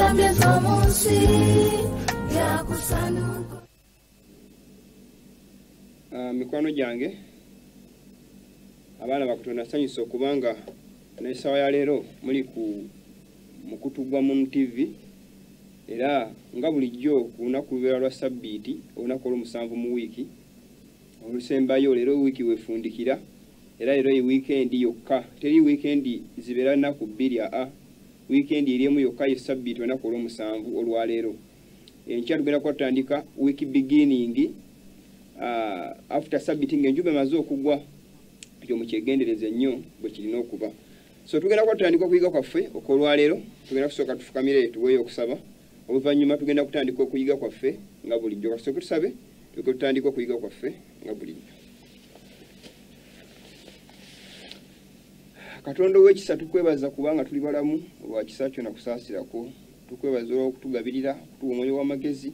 zange zomunsi yakusanuka. Mikwano gyange abaana bakutonda sanyusa okubanga n'essawa ya leero muli mukutugwa mu TV era nga bulijjo ku lunaku lubeera lwa Ssabbiiti olunaku olw'omusanvu mu wiiki olusembayo leero wiiki wefundikira era leero ye wiikendi yokka teri wiikendi zibeera nnaku bbiri wiikendi eriemu yokka ye Ssabbiiti olunaku olw'omusanvu olwaleero enkya tugenda kutandika week beginning after Ssabbiiti ng'enjuba emaze okugwa ekyo mukyegendereze nnyo bwe kirina okuba. So tugenda kutandika okuyiga kwaffe okw'olwaleero tugenda kusooka tufukamire tuweeyo okusaba oluvannyuma tugenda kutandika okuyiga kwaffe nga bulijjo kasooke tusabe tutandika okuyiga kwaffe nga bulijjo. Katonda ow'ekisa tukwebaza kubanga tuli balamu olwa kisa kyo na kusaasirako tukwebaza olw'okutugabirira okutuwa omwoyo w'amagezi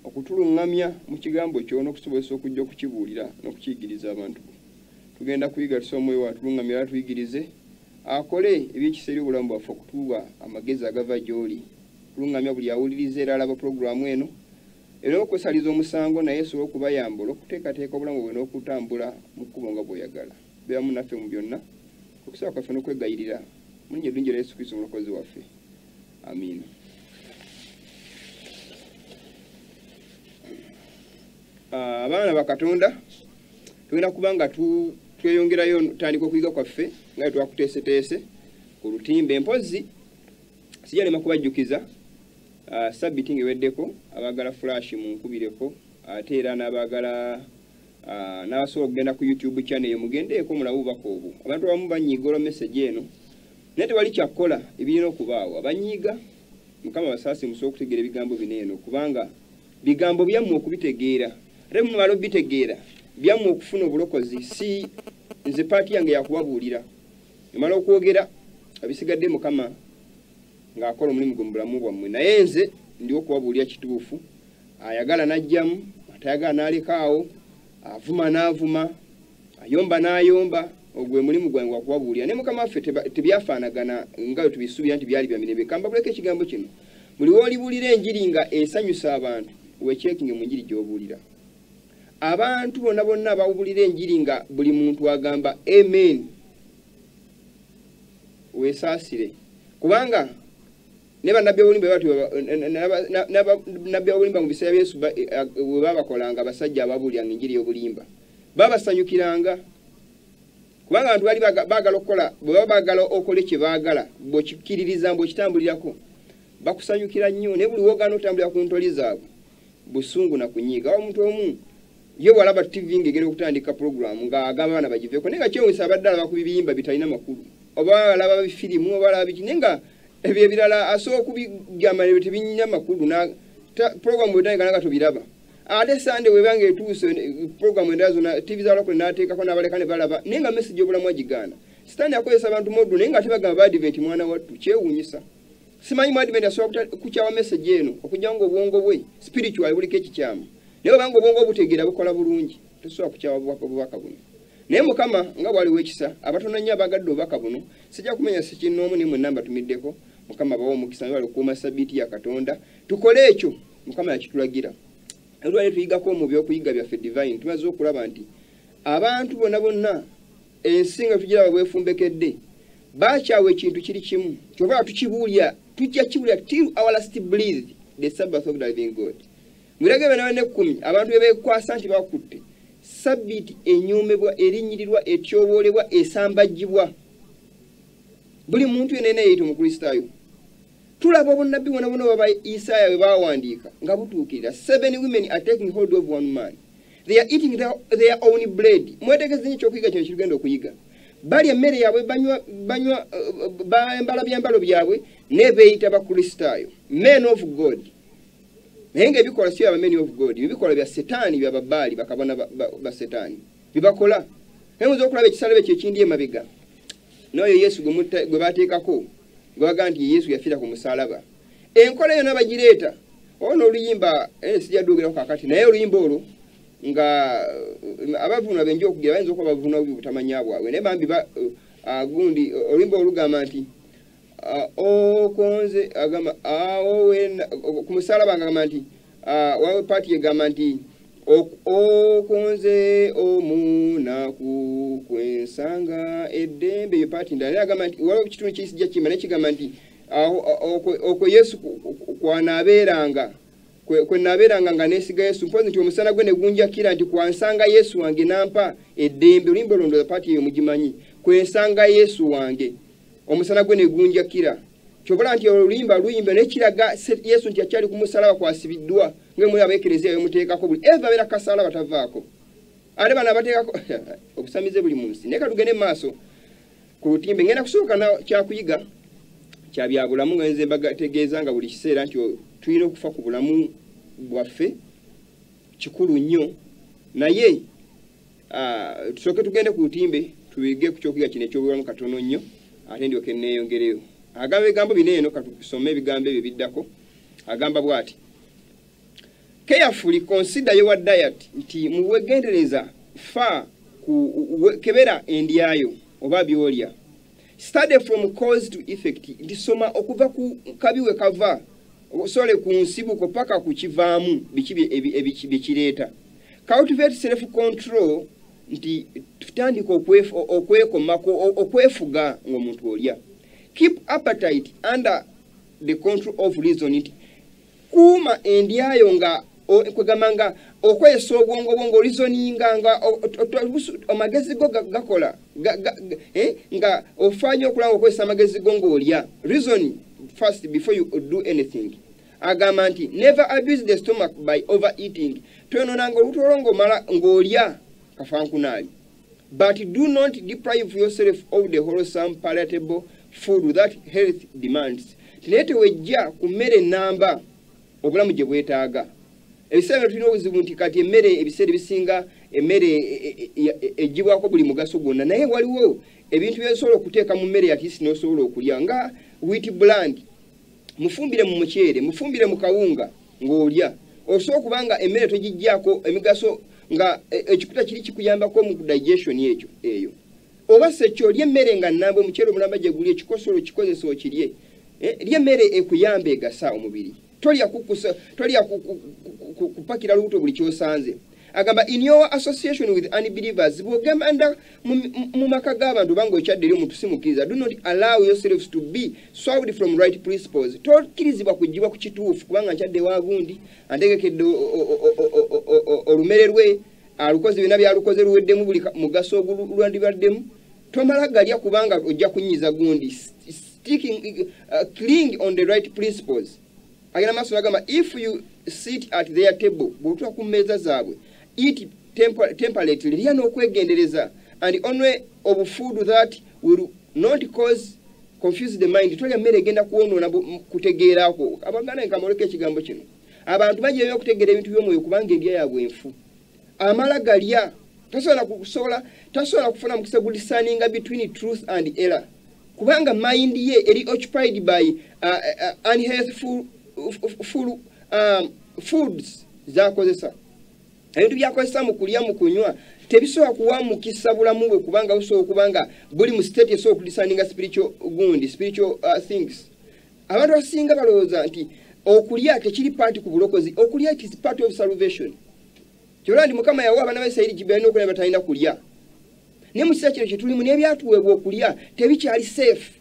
okutuluŋŋamya mu kigambo kyo n'okusobozesa okujja okukibuulira n'okukiyigiriza abantu. Tugenda kuyiga tusa omwoyo watuluŋŋamya era tuyigirize akole ebyekisa eri obulamu bwaffe okutuwa amagezi agava gy'oli tuluŋŋamya buli awuliriza era alaba pulogulaamu eno era okwesaliza omusango naye esobola okubayamba olw'okuteekateeka obulamu bwe n'okutambula mu kkubo nga bw'oyagala. Beeramu naffe mu byonna okusaba kwaffe n'okwegayirira mu linnya eddungi lya Yesu Kristo omulokozi waffe. Amiina. Abaana ba Katonda tugenda kubanga tweyongerayo tandika okuyiga kwaffe nga twakuteeseteese ku lutimbe mpozi sijalema kubajjukiza Ssabbiiti ng'eweddeko abaagala flash mu nkubireko ate era n'abaagala n'abasobola okugenda ku YouTube channel eyo mugendeeko mulabe obubaka obwo. Abantu abamu banyiiga olwa message eno naye tewali kyakkola ebirina okubaawo abanyiiga Mukama basaasi musobola okutegeera ebigambo bino eno kubanga bigambo byammwe okubitegeera ate mumala obitegeera byammwe okufuna obulokozi si nze paati yange yakubabuulira emala okwogera abisigadde Mukama ng'akola omulimu gwe mu bulamu bwammwe naye nze ndi okubabuulira kituufu ayagala n'ajjamu atayagala n'alekaawo avuma n'avuma ayomba n'ayomba ogwe mulimu gwange wakubabuulira ne Mukama waffe tebyafaanagana nga tubisuubira nti byali bya mirembe. Kambabuleko ekigambo kino buli woolibuulira enjiri nga esanyusa abantu weekyekinge mu njiri gy'obuulira. Abantu bonna abawulira enjiri nga buli muntu agamba amen weesaasire kubanga ne bannabbi ab'obulimba nabbi ab'obulimba mu biseera bya Yesu bwe baabakolanga abasajja ababuuliranga enjiri y'obulimba baabasanyukiranga kubanga abantu bali baagala okukola bwe baba baagala okole kye baagala bw'okikkiririza bw'okitambulirako bakusanyukira nnyo naye buli woogana otambulira ku ntoli zaabwe busungu na kunyiiga. Omuntu omu ye walaba TV ng'egenda okutandika pulogulaamu ng'agamba abaana bagiveeko naye nga kyewuunyisa abadde alaba ku bibiyimba bitalina makulu oba alaba bifirimu oba alaba biki naye nga ebyo ebirala asobola okubigamba ne tebinyina makulu pulogulaamu bwetandika nga tobiraba ate Sande webanga etuuse pulogulaamu endala zonna TV za lokole n'ateekako n'abaleka ne balaba naye nga message y'obulamu agigaana. Sitaani akozesa abantu moddu naye nga tebagamba Badiventi mwana wattu kyewuunyisa. Simanyi mu Adiventi asobola kukyawa message eno okujja nga obwongo bwe spiritual buliko ekikyamu naye obanga obwongo obutegeera bukola bulungi tosobola kukyawa obubaka buno. Naye Mukama nga bwaliwo ekisa abatono nnyo abagadde obubaka buno sijja kumenya sikinnoomu nimwe namba tumiddeko Mukama bawa omukisa bali okuuma Ssabbiiti ya Katonda tukole ekyo Mukama yakitulagira. Olwaleero tuyigako mu by'okuyiga byaffe divine tumaze okulaba nti abantu bonna ensi nga tugiraba bwefumbekedde bakyawa ekintu kiri kimu kyova tukibuulya tujja kibuulya till our last breath the Sabbath of the living God. Mwirage bena ne 10 abantu bebekwasa nti bakutte Ssabbiiti enyoomebwa erinnyirirwa etyoboolebwa esambajjibwa buli muntu yenna yeeyita omukristaayo. Tulaba obunnabbi bonna baba Isaaya bwe baawandiika nga butuukirira 7 women are taking hold of one man they are eating their own bread. Mwetegereze nnyo ekyokuyiga kino kirugenda okuyiga balya emmere yaabwe banywa bambala byambalo byabwe ne beeyita bakristaayo men of God naye ng'ebikola si aba men of God ebikola bya Setaani bya Babaali bakabona ba Setaani bibakola naye muze okulaba ekisalabe kye kindi emabega n'oyo Yesu gwe baateekako gwe bagaa nti Yesu yafiira ku musalaba enkola yonna bagireeta ono oluyimba sijja dduugerako kakati naye oluyimba olwo nga abavuna benja okugira bayinza okuba bavuna butamanya bwabwe naye bambi gundi oluyimba olugamba nti okonze agamba wena kumusalaba ngamba nti wawe party egamba nti okonze omunaku kwensanga eddembe yo party ndala agamba nti waliwo kitundu kisijja kima nekigamba nti okwo Yesu kwanabeeranga kwenabeeranga nga nesiga Yesu mpozi nti omusana gwe ne gunjakira nti kwansanga Yesu wange nampa eddembe olimba olondoza party eyo mugimanyi kwensanga Yesu wange omusana gwe ne gunjakira kyobala nti olulimba luyimba nekiraga Yesu nti akyali ku musalaba kwasibiddwa nge muri abeekerezia yomuteekako buli eva beera kasala batavaako ate bana bateekako obusamize buli munsi naye katugende maaso ku lutimbe ngenda kusooka na kyakuyiga kya byabulamu nga nze mbategeeza nga buli kiseera nti tulina okufa ku bulamu bwaffe kikulu nnyo naye tusooke tugende ku lutimbe tuyige ku kyokuyiga kino ekyobulamu katono nnyo ate ndyoke neeyongereyo agamba ebigambo bino eno katusome ebigambo ebyo biddako agamba bw'ati carefully consider your diet nti muwegendereza fa kebera endyayo oba byolya study from cause to effect nti soma okuva ku kabiwe kava osole ku nsibuko paka ku kivaamu bikireeta cultivate self control nti tutandika okwekomako okwefuga ng'omuntu olya keep appetite under the control of reason nti kuuma endyayo nga kwegamba nga okwesa obwongo reasoninga nga amagezi go gakola nga ofanya okulanga okwesa amagezi go ng'olya reason first before you do anything agamba nti never abuse the stomach by overeating twononanga olutolongo mala ng'olya kafankunaali but do not deprive yourself of the wholesome palatable food that health demands tinete wejja ku mmere namba obulamu gye bwetaaga ebiseera tulina obuzibu nti kati emmere ebiseera ebisinga emmere ejjibwako buli mugaso gwonna naye waliwo ebintu byesobola okuteeka mu mmere yatisi n'osobola okulya nga wheat bland mufumbire mu muceere mufumbire mu kawunga ng'olya osobola okubanga emmere togijjaako emigaso nga ekikuta kiri kikuyambako mu digestion eyo oba sekyolya emmere nga nnamba omuceere omulamba gye guli ekikosolo kikozesa okirye lya emmere ekuyamba egasa omubiri tolya kupakira lubuto buli kyosanze agamba in your association with unbelievers bwogamba nda mu maka g'abantu banga okyadde eri omuntu simukiriza do not allow yourselves to be swerved from right principles tokkirizibwa kugibwa ku kituufu kubanga nkyadde wagundi antegekedde olumere lwe alukoze byonna byalukoze luweddemu buli mugaso ogulwandibaddemu tomala galya kubanga ojja kunyiza gundi cling on the right principles agenda maaso nagamba if you sit at their table bwotula ku mmeeza zaabwe eat temperately lya n'okwegendereza and only of food that will not cause confuse the mind tolya mmere egenda kuwonoona kutegeerako abaganda nkamoleka ekigambo kino abantu bajja okutegeera ebintu by'omwoyo kubanga endya yaabwe enfu amala galya tasobola kufuna mukisa gulisaninga between truth and error kubanga mind ye eri occupied by unhealthful foods zakozesa ebintu byakozesa mu kulya mu kunywa tebisobola kuwa mukisa bulamu bwe kubanga busobola kubanga buli mu state esobola okulisaninga spiritual things abantu basinga balowooza nti okulya tekiri part ku bulokozi okulya it is part of salvation kyolandi mukama yawa abaana b'Isirayiri gibalina okulya batalina kulya ne mu kiseera kino kye tulimu n'ebyatuweebwa okulya tebikyali safe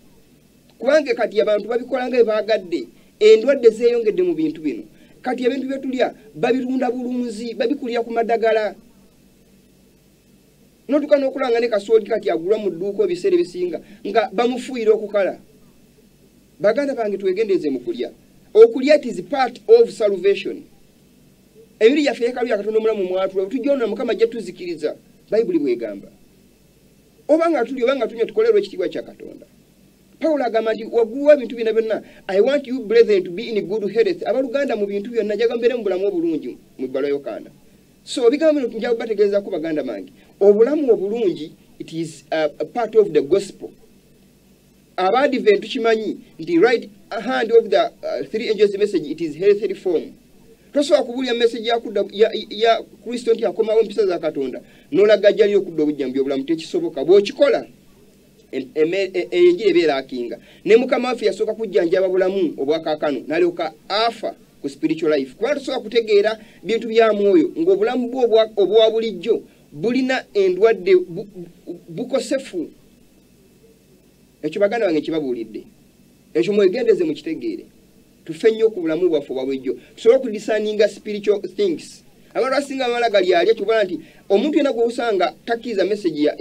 kubanga kati abantu babikola nga bebaagadde endwadde zeeyongedde mu bintu bino kati ebintu bye tulya babirunda bulunzi babikulira ku madagala notuka n'okulanga ne kasooli kati agulwa mu dduuka ebiseera ebisinga nga bamufuuyira okukala baganda bange twegendeeze mu kulya okulya it is part of salvation ebiri yaffe yekalu yakatono omulamu mwatula tujjona mukama ajja tuzikiriza bayibuli bwegamba obanga tulya obanga tunywa tukolerwa ekitiibwa kya Katonda Paulo agamba nti waggulu ebintu bino byonna I want you brethren to be in good health abaluganda mu bintu byonna njaga mbere mu bulamu obulungi mu bbala Yokanda so bigambo bino njaga bategeeza ko baganda mangi obulamu obulungi it is a part of the gospel abadivent tukimanyi nti right hand of the three angels message it is healthy form tosobola kubulya message ya Kristo nti akomawo empisa za Katonda n'olaga ajjali okudda obujjambi obulamu tekisoboka bw'okikola enjiri beera kinga ne mukama waffe yasooka kujjanjaba bulamu obwakakano nalyoka afa ku spiritual life kuba tusobola kutegeera bintu bya mwoyo ng'obulamu bwo obwa bulijjo bulina endwadde bukosefu ekyo baganda bange kibabuulidde ekyo mwegendeze mu kitegeere tufe nnyo ku bulamu bwaffe obwa bulijjo tusobole okulisaninga spiritual things abantu asinga amala gali alya kibona nti omuntu yena gw'osanga takkiriza message ya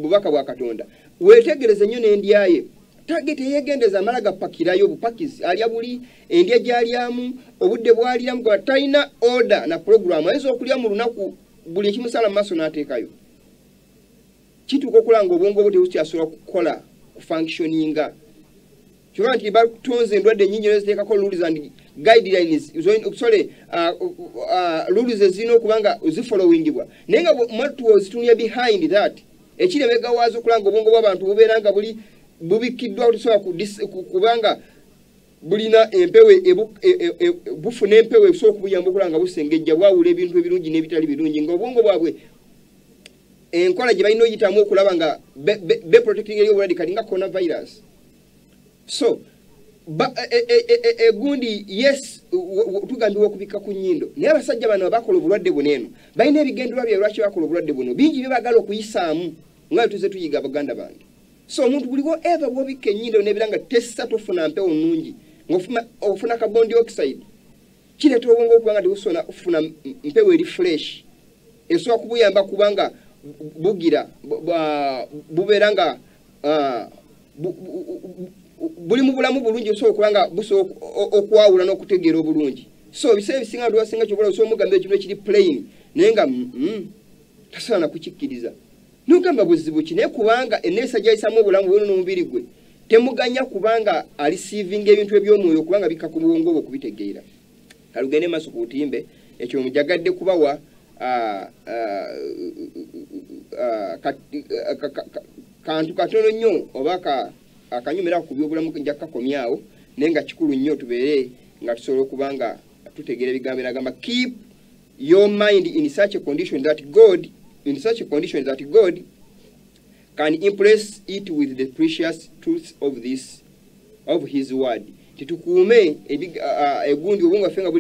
bubaka bwa Katonda weetegereze nnyo n'endyaye target yegendeza amala gapakirayo bupakizi alya buli endya gyalyamu obudde bwaliramu kwa talina order na program ayinza okulya mu lunaku buli ekimusala mu maaso n'ateekayo kituuka okulanga obwongo bwe tebukyasobola kukola kufunctioninga kiba nti batonze endwadde nnyingi neziteekako rules and guidelines rules ezirina okubanga zifollowingibwa naye nga mwattu ozitunia behind that ekiremega waazo okulanga obwongo bw'abantu bubeera nga bubikiddwa tusobola kubanga bulina empewe bufuna empewe esobola okubuyamba okulanga busengejja bwawula ebintu ebirungi n'ebitali birungi ng'obwongo bwabwe enkola gye balina oyitamu okulaba nga beprotecting eri obulwadde kati nga coronavirus so egundi yes tugambibwa okubikka ku nnyindo naye abasajja bano abakola obulwadde buno eno balina ebigendererwa bya lwaki bakola obulwadde buno bingi bye bagala okuyisaamu nga tuze tuyiga abaganda bange so omuntu buliwo eva bwobikka ennyindo n'ebira nga tessa tofuna mpewo nnungi ng'ofuna carbon dioxide kireeta obwongo okuba nga tebusona okufuna mpewo eri fresh esobola kubuyamba kubanga bugira bubeera nga buli mu bulamu bulungi osobola okubanga busobola okwawula n'okutegeera obulungi so ebiseera ebisinga tuwasinga kyobola osobola omugamba ekintu ekiri plain naye nga tasaana kukikkiriza nogamba buzibu ki naye kubanga enneeyisa gy'ayisamu obulamu bwona n'omubiri gwe temuganya kubanga alisiivinga ebintu eby'omwoyo kubanga bikka ku bwongo bwe okubitegeera kalugende maaso ku butimbe ekyo mujagadde kubawa kantu katono nnyo oba akanyumira ku byobulamu njakkakomyawo naye nga kikulu nnyo tubeere nga tusobola okubanga tutegeera ebigambo biragamba keep your mind in such a condition that God can impress it with the precious truths of his word. Titukuume egundi obwongo bwaffe nga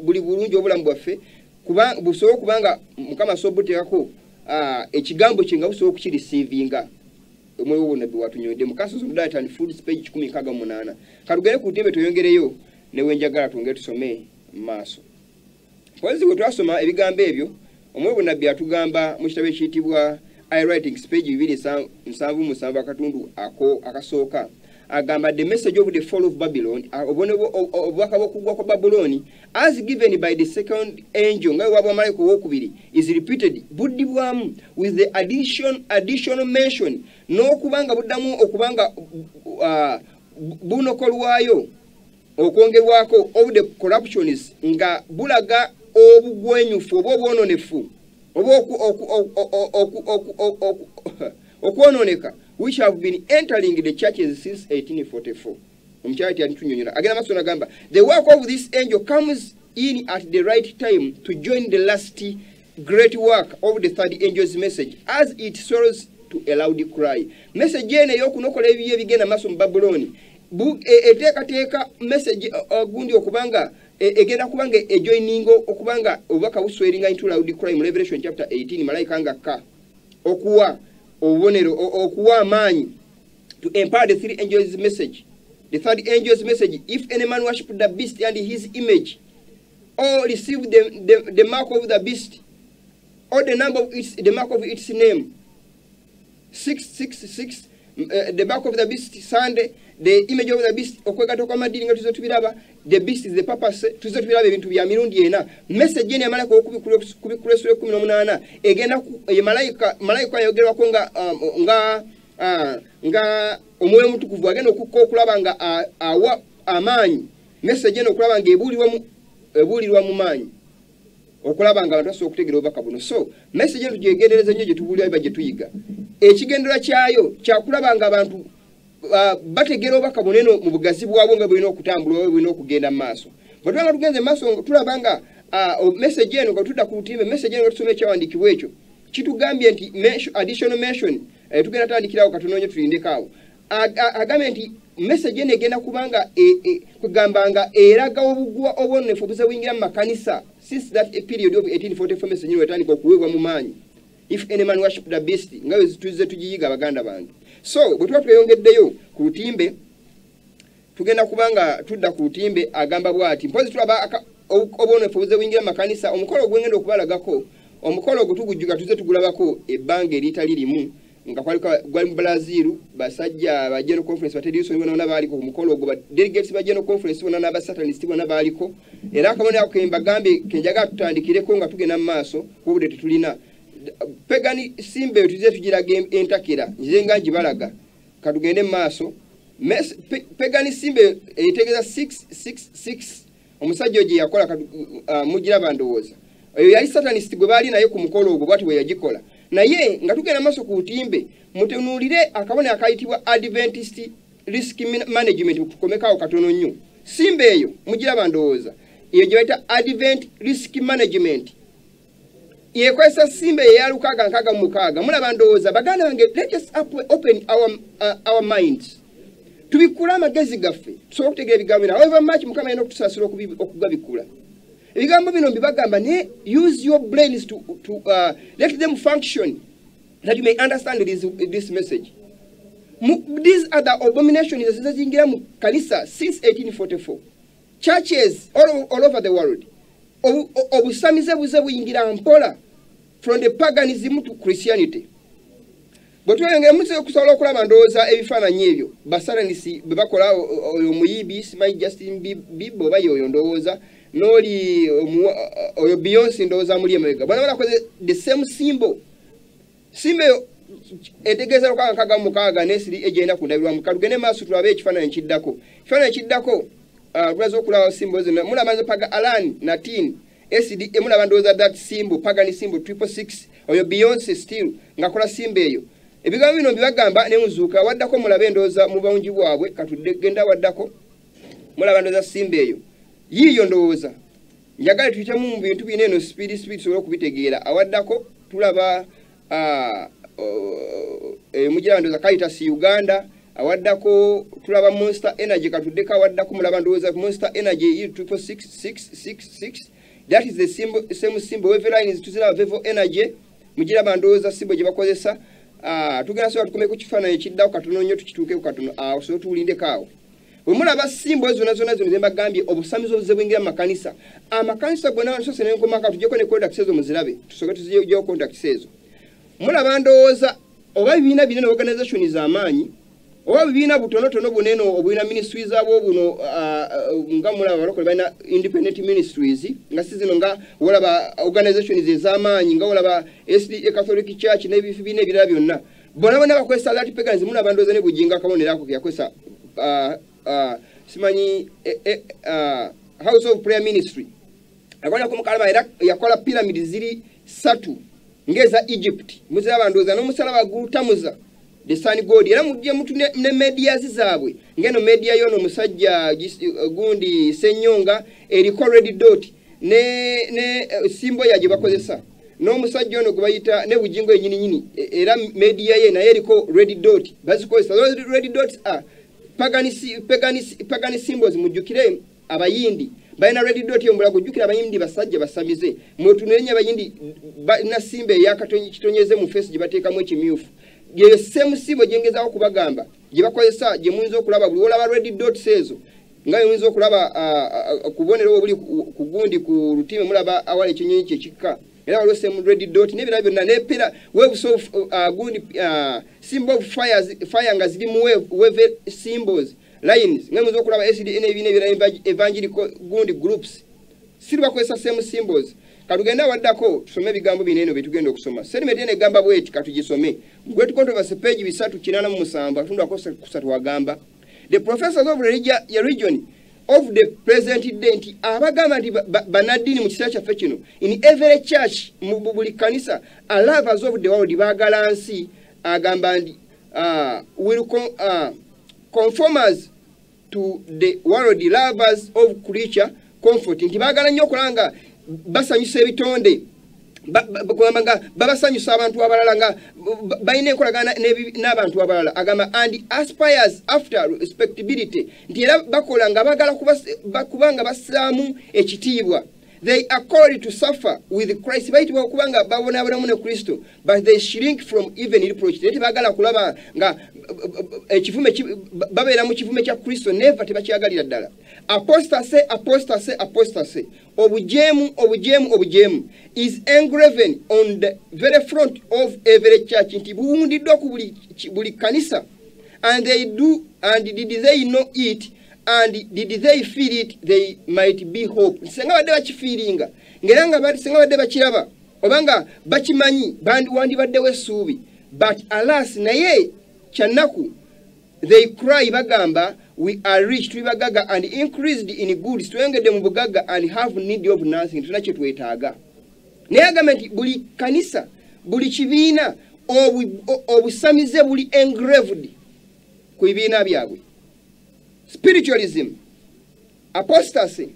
buli bulungi obulamu bwaffe busobola okubanga mukama asobola obuteekako ekigambo kye nga busobola okukirisiivinga omwoyo w'obunabbi watunyonde mu Councils of Diet and Foods page 168 kalugere ku ntimbe tuyongereyo ne wenjagala twongere tusome mu maaso pozi bwe twasoma ebigambo ebyo omwoyo w'obunabbi atugamba mu kitabo ekiyitibwa iWritings page 277 akatundu akasooka agamba the message of the fall of Babylon obubaka bw'okugwa kwa Babyloni as given by the second angel nga wabwa malayika owokubiri is repeated buddibwamu with the additional mention n'okubanga buddamu okubanga bunokolwayo okwongerwako of the corruptions nga bulaga obugwenyufu oba obwononefu oba okwononeka which have been entering the churches since 1844. Again, the work of this angel comes in at the right time to join the last great work of the third angel's message as it soars to a loud cry. Message ene yokunokola ebiye bigenda maso mu Babyloni. Eteeka message gundi okubanga egenda kubanga ejoiningo okubanga obaka busweringa into loud cry mu Revelation chapter 18 malaika nga okuwa obonero okuwa amanyi to impart the three angels message. The third angel's message, if any man worship the beast and his image, or receive the mark of the beast, or the number of the mark of its name, 666, the mark of the beast, Sunday, the image of the beast, the beast is the purpose, message in America, again, nga omwoyo mutukuvu agenda okukulaba nga awa amaanyi message eno okulaba nga ebuulirwa mu maanyi okulaba nga abantu basobola okutegeera obubaka buno so message eno tujegendereza nnyo gye tubuulira biba gye tuyiga ekigendera kyayo kyakulaba nga abantu bategeera obubaka buno eno mu bugazi bwabwo nga bulina okutambula oba bulina okugenda mu maaso bwe tubanga tugenze mu maaso tulaba nga message eno nga tudda ku lutimbe message eno nga tusoma ekyawandiikibwa ekyo kitugambye nti additional mention tugenda tandikirawo katononye tulindekaawo agambe nti message eno egenda kubanga kugambanga eraga obugwa obwonefu obuzewingira mu makanisa since that period of 1844 message eno etandika okuweebwa mu maanyi if any man worship the beast nga bwe tuze tugiyiga abaganda bange so bwe tuba tweyongeddeyo ku lutimbe tugenda kubanga tudda ku lutimbe agamba bw'ati mpozi tulaba obwonefu obuzewingira mu makanisa omukolo ogwengenda okubalagako omukolo ogwo tugujjuka tuze tugulabako ebbanga eritali limu nga gwali mu Brazil basajja ba General Conference batediso bonna baaliko ku mukolo ogwo delegates ba General Conference bonna n'abasatanist bonna baaliko era akabonero ako kembagambe kenjaga tutandikireko nga tugenda mu maaso kubude tetulina pegani simbe tuze tugiraga entakera nzenga njibalaga katugende mu maaso pegani simbe etegeza 666 omusajja oje yakola mugira bandowooza eyo yali satanist gwe baali naye ku mukolo ogwo bwati we yagikola naye nga tugenda maaso ku lutimbe mutenuulire akabonero akayitibwa Adventist Risk Management kukomekaawo katono nnyo simbe eyo mugira bandowooza eyo gye bayita Advent Risk Management yekwesa simbe eyalukaga nkaga mukaaga mulaba ndowooza baganda bange let us open our minds tubikula amagezi gaffe tusobola okutegeera ebigambo bino however much mukama yina okutusaasira okugabikula ebigambo bino mbibagamba ne use your brains to let them function that you may understand this message. These are the abominations ezizingira mu kanisa since 1844 churches all over the world obusamize buze buyingira mpola from the paganism to Christianity. But when you must okusobola okulaba ndowooza ebifaananyi ebyo basalanisi bwe bakola oyo muyibi simanyi Justin Bieber oba yoyo ndowooza n'oli oyo Beyonce ndowooza muli emabega bonna balakoze the same symbol etegeeza lukanga nkaga mukaaga n'esiri egenda kundabirwamu katugende maaso tulabe ekifaananyi kiddako tulaza okulaba symbol zino mulaba nze paga Alan Natin SD emulaba ndowooza that symbol pagan symbol 666 oyo Beyonce still ngakola symbol eyo ebigambo bino mbibagamba ne muzuuka waddako mulabe endowooza mu bawungi bwabwe katugenda waddako mulaba ndowooza symbol eyo yiyo ndowooza njagala tuyitemu mu bintu bino eno speed sobola okubitegeera awaddako tulaba mugira ndowooza Caritas Uganda awaddako tulaba Monster Energy katuddeko awaddako mulaba ndowooza Monster Energy 666 that is the same symbol Everline is tuzira Vevo Energy mugira bandowooza symbol gye bakozesa tugenda sobola tukomeko kifaananyi kiddako katono nnyo tukituukeko katono awo so tuwulindekaawo omulaba symbol zonna zembagambye obusamizi obuze bwingira mu makanisa amakanisa gonna nsose nenkomaka tujjeko ne contact ezo muzirabe tusoke tuzijeko contact ezo mulaba ndowooza oba bibiina binene organization z'amaanyi oba bibiina butonotono buneno obulina ministries abo buno nga mulaba balokole balina independent ministries nga si zino nga olaba organizations ez'amaanyi nga olaba SDA Catholic Church n'ebibiina ebirala byonna bonna bakozesa that paganism mulaba ndowooza ne bujinga akabonero ako yakozesa simanyi House of Prayer Ministry akola ko mukalaba era yakola pyramid ziri 3 ngeza Egypt muzira bandooza n'omusalaba gutamuza the sun god era mujje mutu ne media zaabwe ngeno media yono musajja gundi Senyonga eriko red dot ne symbol yaje bakozesa n'omusajja ono gubayita ne bujingo nyini era media ye naye eriko red dot bazikozesa red dots are pagan symbols mujukire abayindi bayina red dot yombula kujukira abayindi basajja basamize mutunenya abayindi na simbe yakatonyi kitonyeze mu face gibateekamu ekimyufu ye same symbol jengeza okubagamba gibakozesa je muyinza okulaba buli olaba red dot sezo ngayo muyinza okulaba kubonero obuli kugundi ku lutime mulaba awale ekinyonyi kyekikka era waliwo same red dot nebira byonna nepera waves of gundi symbol of fire nga ziri mu wave symbols lines ngemwe zokulaba SDN ebine evangelical gundi groups siri bakozesa same symbols katugenda waddako tusome bigambo bineno betugenda okusoma serimete ne gamba bweti katugisome gwe tukontroverse page 387 atunda kusatu wagamba the professors of religion of the present day nti abagamba nti banadini mu kiseera kyaffe kino in every church mu buli kanisa lovers of the world bagala nsi agamba nti will conformers to the world lovers of creature comfort nti bagala nnyo okulanga basanyusa ebitonde babasanyusa abantu abalala nga balina enkolagana n'abantu abalala agamba and aspires after respectability nti era bakola nga bagala kubanga basaamu ekitiibwa. They are called to suffer with Christ. Baitibwa kubanga babonabonamu ne Kristo, but they shrink from even reproach. Tete bagala kulaba nga ekivume babeera mu kivume kya Kristo never tebakyagalira ddala. Apostasy obujemu is engraven on the very front of every church. Nti buwundiddwa ku buli kanisa. And did they know it? And did they feel it? They might be hope. Senga badde bakifiiringa ngera nga senga badde bakiraba obanga bakimanyi wandi badde wesuubi, but alas naye kyanaku they cry bagamba we are rich tubagaga and increased in goods twengedde mu bugaga and have need of nothing tunakyo twetaaga. Naye agamba nti buli kanisa buli kibiina obusamize buli engraved ku bibiina byabwe. Spiritualism, apostasy,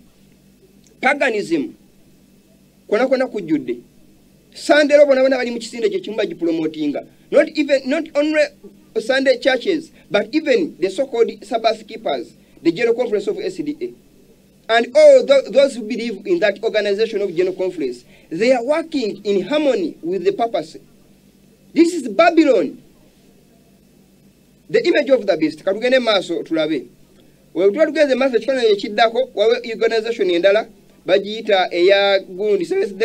paganism, kona kujudde. Sunday robo nabona bali mu kisinde kye kimu bagipromotinga. Not only Sunday churches, but even the so-called Sabbath keepers, the General Conference of SDA. And all those who believe in that organization of General Conference, they are working in harmony with the purpose. This is Babylon. The image of the beast. Katugende maaso tulabe. Wewe tugeze maaso kifananyi ekiddako wawe organization endala bagiyita eya gundi Seventh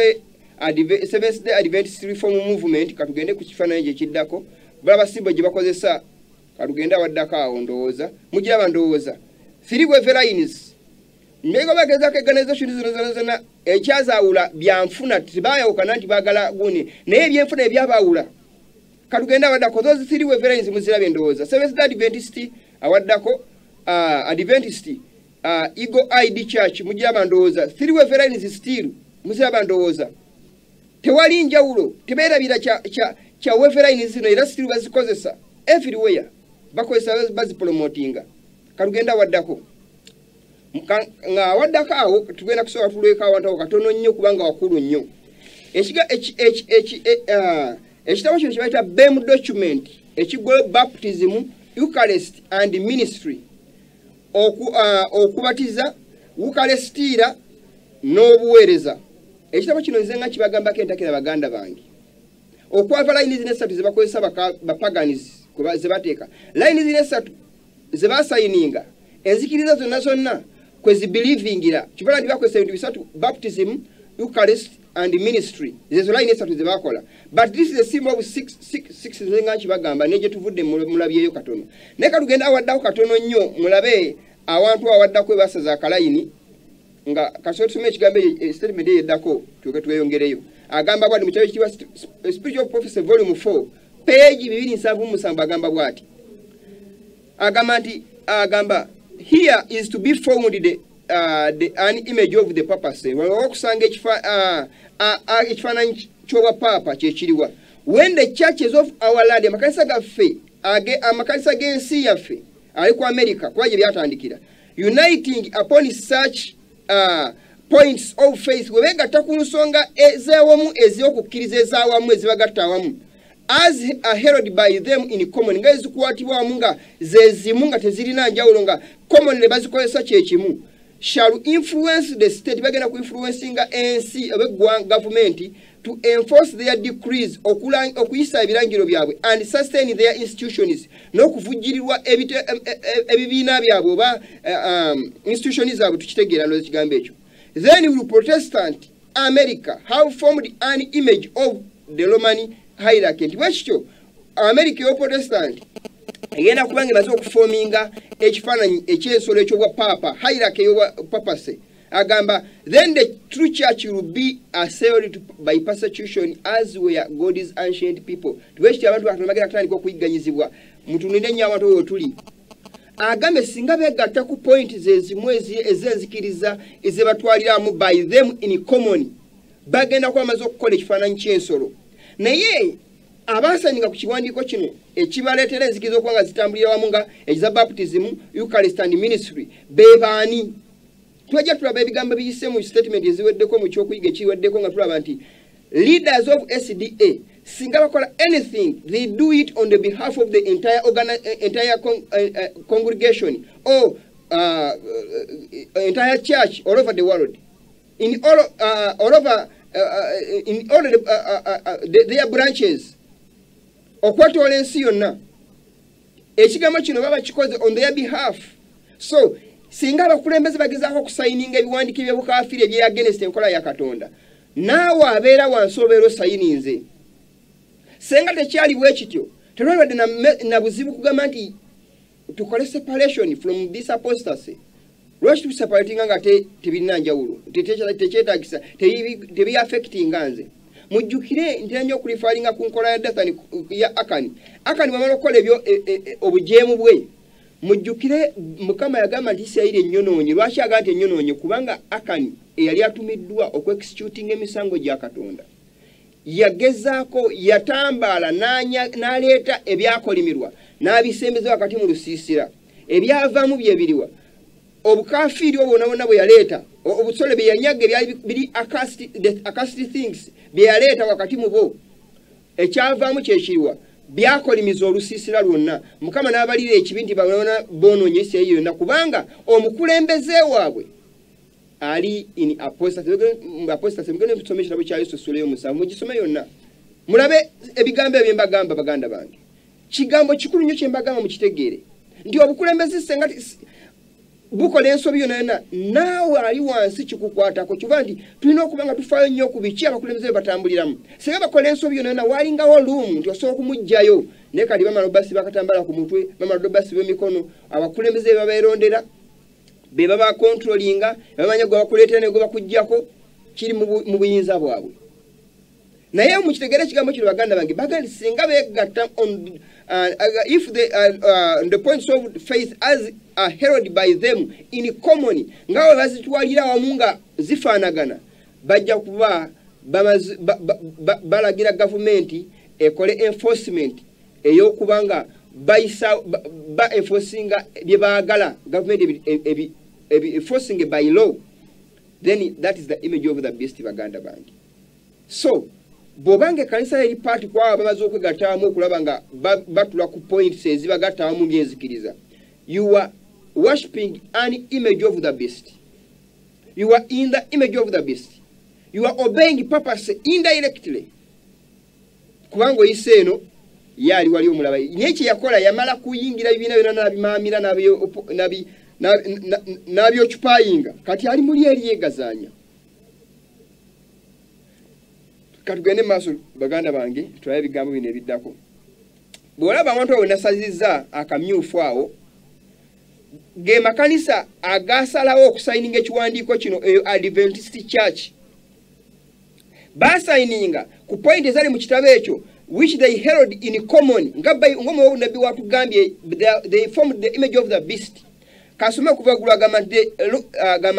Day Adventist Reform Movement. Katugende ku kifananyi ekiddako baba simbo gye bakozesa katugenda waddako awo ndowooza mugira bandowooza Three-way lines. Mbego bageza ke organization zina ekyazaawula byanfuna tibayawukana nti bagala guni naye ebyenfuna ebyabawula katugenda waddako those three-way lines muzirabe ndowooza Seventh Day Adventist awaddako Adventist Eagle ID Church mugira bandowooza three-way lines still muzira bandowooza tewali njawulo tebeerabira kya way lines zino era still bazikozesa everywhere bakozesa bazipromotinga katugenda waddako nga waddako awo tugenda kusooka tulweka awantu katono nnyo kubanga wakulu nnyo ekitabo kino kibayita BEM document ekigolo baptism Eucharist and ministry okubatiza Eucharistira n'obuweereza. Ekitabo kino nze nga kibagambako entakira baganda bange okwava line zino esatu zebakozesa bapaganizi zebateeka line zino esatu zebasayininga enzikiriza zonna kwezibelievingira kibala ndibakozesa ebintu bisatu baptism Eucharist and ministry zezo line esatu zebakola but this is a symbol of six zenga kibagamba neje tuvudde mulabyeyo katono ne katugenda awaddako katono nnyo mulabe awantu awaddako basaza akalayini nga kasotume ekigambo statement yeddako tweyongereyo agamba bwati mu kitabo kiwa Spiritual Prophecy volume 4 page 277 agamba bwati agamba here is to be formed an image of the purpose okusanga ekifaananyi ky'obwa papa kyekiriwa when the churches of our land amakanisa gaffe amakanisa g'ensi yaffe ali ku America kwaje byatandikira uniting upon such points of faith webegatta ku nsonga ezeewamu ez'okukkiriza ezaawamu ezibagatta awamu as heralded by them in common nga ezikukwatibwa wamu nga zezimu nga tezirina njawulo nga common ne bazikozesa kyekimu shall influence the state bagenda ku influencinga ensi government to enforce their decrees okuyisa ebirangiro byabwe and sustain their institutions n'okuvujjirirwa ebibiina byabwe oba institutions zaabwe tukitegeera n'ekigambo ekyo. Then will Protestant America have formed an image of the Roman hierarchy. Nti bwekityo America yo Protestant egenda kubanga emaze okuforminga ekifaananyi ekyensolo ekyobwa papa hierarchy y'obwa papacy. Agamba then the true church will be assailed by persecution as were God's ancient people. Tubekityo abantu batono bagenda kutandika okuyigganyizibwa mutunulire nnyo abantu oyo tuli. Agambe singa begatta ku point zezimu ezenzikiriza ezebatwaliramu by them in common bagenda kwamaze okukola ekifaananyi ky'ensolo naye abasaninga ku kiwandiiko kino ekibaleetera enzikiriza okuba nga zitambulira wamu nga ekiza baptism Eucharist and ministry bebaani twajja tulaba ebigambo biyise mu statement eziweddeko mu kyokuyiga ekiweddeko nga tulaba nti leaders of SDA singa bakola anything, they do it on the behalf of the entire congregation or entire church all over the world, in all over in all their branches. Okwatoola ensi yonna ekigambo kino baba kikoze on their behalf. So singa abakulembeze bagezaako okusayininga ebiwandiiko ebyobukafiri ebyeyagenesa enkola ya Katonda, naawe abeera wansi obeera osayininze. Senga tekyali bwe kityo, terwalwadde na buzibu kugamba nti tukole separation from this apostasy. Lwaki tuseparatinga nga tebirina njawulo, tekyetaagisa, tebi affecting nze. Mujjukire ntera nnyo okulifalinga ku nkola ya Dathani ya Akani. Akani bwamala okukola ebyo obujeemu bwe, mujjukire Mukama yagamba nti Isirayiri enyonoonye. Lwaki agamba nti enyonoonye? Kubanga Akani eyali atumiddwa okwekisyutinga emisango gya Katonda yagezaako, yatambaala n'aleeta ebyakolimirwa n'abisembeza wakati mu lusiisira. Ebyavaamu bye biriwa obukafiiri obwonna bwe yaleeta, obusole bye yanyaga ebyali biri accursed things bye yaleeta wakati mu bo, ekyavaamu kyekiriwa byakolimiza olusiisira lwonna. Mukama n'abalira ekibi nti babona boonoonye Isirayiri yonna, kubanga omukulembeze waabwe ali in apostasy. Mugende tusome ekitabo kya Yesu sura y'omusanvu, mugisome yonna mulabe ebigambo ebyo mbagamba baganda bange. Kigambo kikulu nnyo kye mbagamba mukitegeere nti obukulembeze senga bukola ensobi yonna, naawe ali wansi kikukwatako, kiva nti tulina okuba nga tufaayo nnyo ku biki abakulembeze batambuliramu. Senga bakola ensobi yonna walingawo luumu nti osobola okumugjayo, naye kati bamala obasi bakatambala ku mutwe, bamala obasi b'emikono, abakulembeze babeerondera be baba controllinga, bamanya gwe bakuleetera ne gwe bakuggyako, kiri mu buyinza bwabwe. Naye mukitegeera ekigambo kino baganda bange, bagandi singa beegatta on if the points of faith as are held by them in common, ngawe bazitwalira wamu nga zifaanagana, bajja kuba balagira gavumenti ekole enforcement ey'okubanga ba enforcinga bye baagala, government enforcing by law. Then that is the image of the beast baganda bange. So bobange kanisa eri party kwa bamaze okwegattaamu okulaba nga batula ku points ezibagattaamu ng'enzikiriza, you are worshipping an image of the beast. You are in the image of the beast. You are obeying purpose indirectly. Kubanga oyise eno yali wali omulaba nyeki yakola, yamala kuyingira bibiina byonna n'abimaamira n'abyocupayinga, kati ali muli eri yeegazaanya. Katugende maaso baganda bange, tulabe ebigambo bino ebiddako. Bw'olaba abantu abo nasazizza akamyufu awo, ge makanisa agasalawo okusayininga ekiwandiiko kino Adventist Church, basayininga ku point ezali mu kitabo ekyo which they held in common, ng'omu nabbi watugambye they formed the image of the beast. Kasome kuva gulu agamba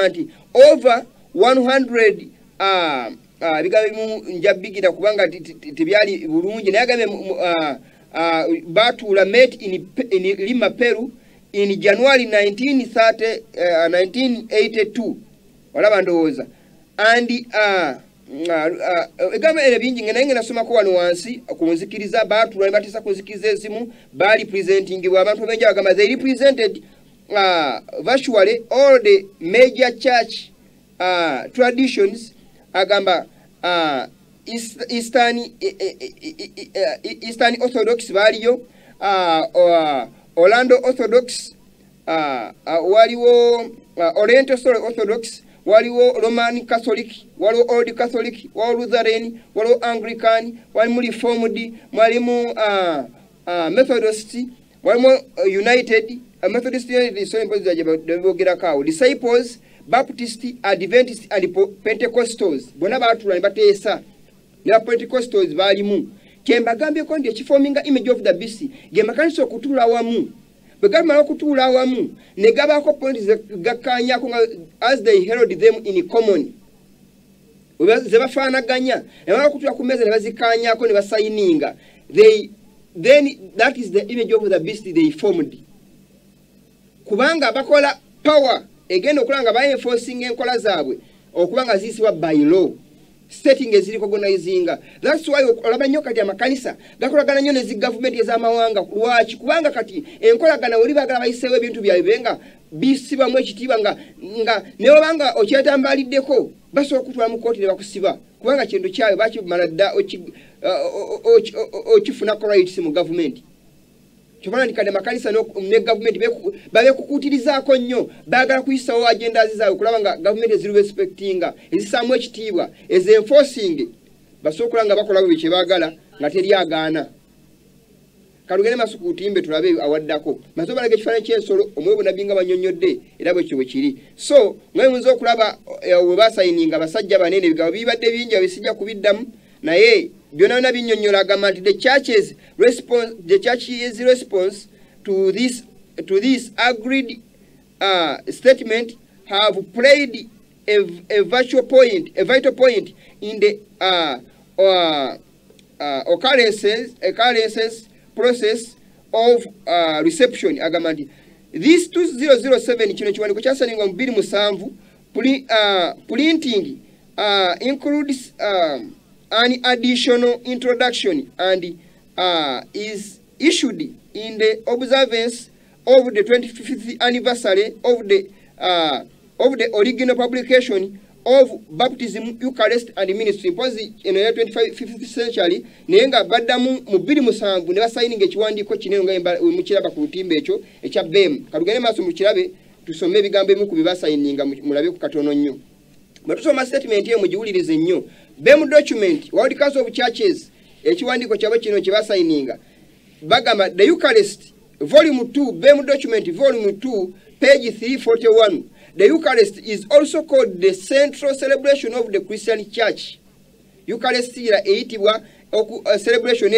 nti over 100 bigambo njabigira kubanga tebyali bulungi, naye agambye batuula met in Lima, Peru in January 1982. Walaba ndowooza and egambo ere bingi naye nga nasomako wano wansi ku nzikiriza, batuula ne batisa ku nzikiriza ezimu bali presentingibwa abantu bengi bagamba they represented virtually all the major church traditions. Agamba Eastern Orthodox baliyo, Orlando Orthodox, waliwo Oriental Orthodox, waliwo Roman Catholic, waliwo Old Catholic, waliwo Lutheran, waliwo Anglican, walimu Reformed, walimu Methodist, walimu United, Methodist United, so impossible jabogerakawo, Disciples, Baptist, Adventist and Pentecostals. Bona batula ne bateesa ne Pentecostals balimu. Kyembagambye ko ndi ekiforminga image of the beast. Ge makanisa okutula wamu. Begamala okutula wamu ne gabako points gakanyako as they held them in common. Zebafaanaganya ne bala okutula ku meza ne bazikanyako ne basayininga. Then that is the image of the beast they formed. Kubanga bakola power egenda okulanga ba enforcing enkola zaabwe okubanga zisibwa by law. setting is recognizing. That's why olabanya kati amakanisa gakolagana nnyo ne zi government ez'amawanga lwaki kubanga kati enkolagana oli bagala bayiseewo ebintu byabwe nga bisibwamu ekitiibwa nga ne obanga okyetambaliddeko basobola okutwala mu kkooti ne bakusiba kubanga kintu kyabwe bakimala dda okifunako rights mu gavumenti. Kyobana ndikadde makanisa ne gavumenti babekukutirizaako nnyo baagala kuyisawo agenda zaabwe kulaba nga gavumenti ezirespectinga ezisaamu ekitiibwa ezenforcing basobola nga bakola bwe kye baagala nga teri agaana. Kalugende maaso ku timbe tulabe awaddako maso balage ekifaananyi ky'ensolo omwebu nabbi nga bannyonnyodde era bwe kyo kiri. So nga muyinza okulaba we baasayininga abasajja banene ebigabo bibadde bingi abisijja kubiddamu naye byonna binnyonnyola agamba nti the church is response to this agreed statement have played a vital point in the occurrences process of reception. Agamba nti this 2007 kino kiwandiiko kyasalingwa mu 2007 printing includes an additional introduction and is issued in the observance of the 25th anniversary of the original publication of baptism, Eucharist and ministry. Mpozi in the 25th century nenga baddamu mu 2007 ne basayininga ekiwandiiko kinene nga mukiraba ku lutimbe ekyo ekya BEM. Kalugende maaso mukirabe tusome ebigambo ebimu ku bibasayininga mulabe ku katono nnyo. Batusoma statement ye mugiwulirize nnyo. BEM document World Council of Churches ekiwandiiko kyabwe kino kye basayininga bagamba the Eucharist volume 2 BEM document volume 2 page 341. The Eucharist is also called the central celebration of the Christian Church. Eucharist ira eyitibwa celebration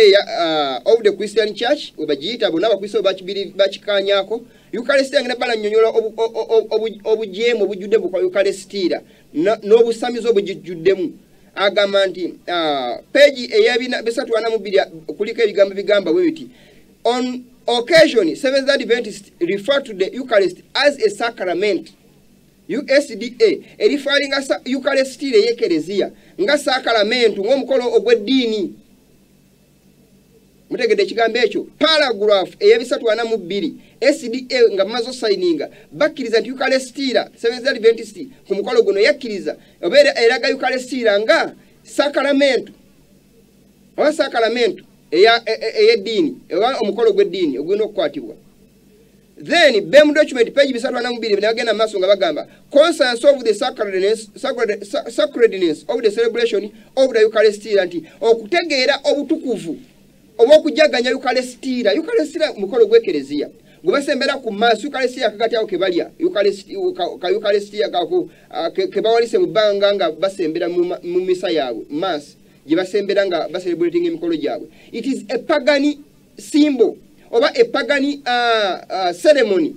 of the Christian Church obagiyita bonna abakristo bakikanyako. Eucharist ngene bala nnyonnyola obujeemu obujjudde bukwa Eucharist ira n'obusamizo obujjuddemu. Agamba nti page eyabina 342 kuliko ebigambo bigamba bwe biti on occasion Seventh Adventists refer to the Eucharist as a sacrament. USDA erifalinga Eucharist yekelezia nga sakramentu ng'omukolo ogw'eddiini. Mutegedde ekigambo ekyo paragraph ey'ebisatwana mu 2 SDA nga bamaze sayininga bakkiriza nti Eucharist Seventh Adventist ku mukolo guno yakkiriza obeera eraga Eucharist nga sakramentu oba sakramentu ey'eddiini oba omukolo gw'eddiini ogulina okukwatibwa. Then BEM document page 342 bagenda maaso nga bagamba conscience of the sacredness of the celebration of the Eucharist nti okutegeera obutukuvu obw'okujaganya Eucharist mukolo gw'ekelezia gwe basembera ku maaso Eucharist akagati awo ke balya Eucharist ke bawalise mu bbanga nga basembera mu misa yaabwe mass gye basembera nga baselebrating emikolo gyabwe. It is a pagan symbol oba a pagan ceremony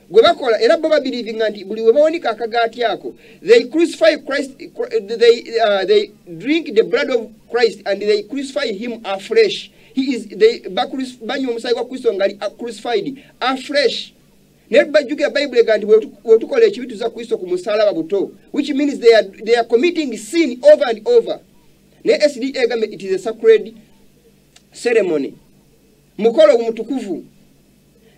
gwe bakola era bo believing nti buli we bawonika akagaati ako they crucify Christ, they drink the blood of Christ and they crucify him afresh. Banywa omusaayi gwa Kristo nga crucified afresh. Naye bajjukira Bible ega nti wetukola ekibi tuza Kristo ku musaalaba buto, which means they are committing sin over and over. Ne SDA egambe it is a sacred ceremony. Mukolo mutukuvu.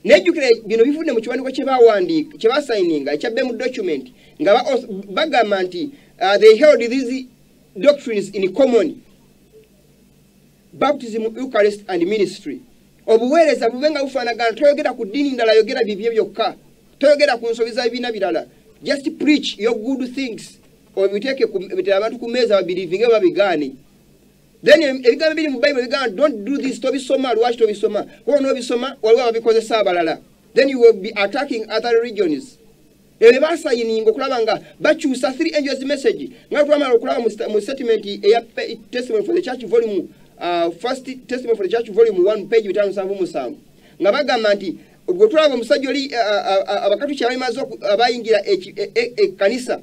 Nejjukira bino bivudde mu kiwandiiko kye baawandiika kye baasayininga ekya BEM document nga bagamba nti they held these doctrines in common. Baptism, Eucharist and ministry. Obuweereza bubenga bufaanagana toyogera ku ddiini ndala yogera bibye byokka. Toyogera ku nsobi za bibiina birala. Just preach your good things. Obiteeke bitera abantu ku meeza babirivinge babigaane. Then ebigambo biri mu Bible bigamba don't do this tobisoma lwaki tobisoma. Kuba n'obisoma waliwo ababikozesa abalala. Then you will be attacking other religions. Ebe basayininga okulaba nga bakyusa 3 angels message. Nga twamala okulaba mu statement eya testimony for the church volume first testimony for the church volume 1 page 577 nga bagamba nti gwe tulaba omusajja oli abakatoliki abalimaze abayingira ekkanisa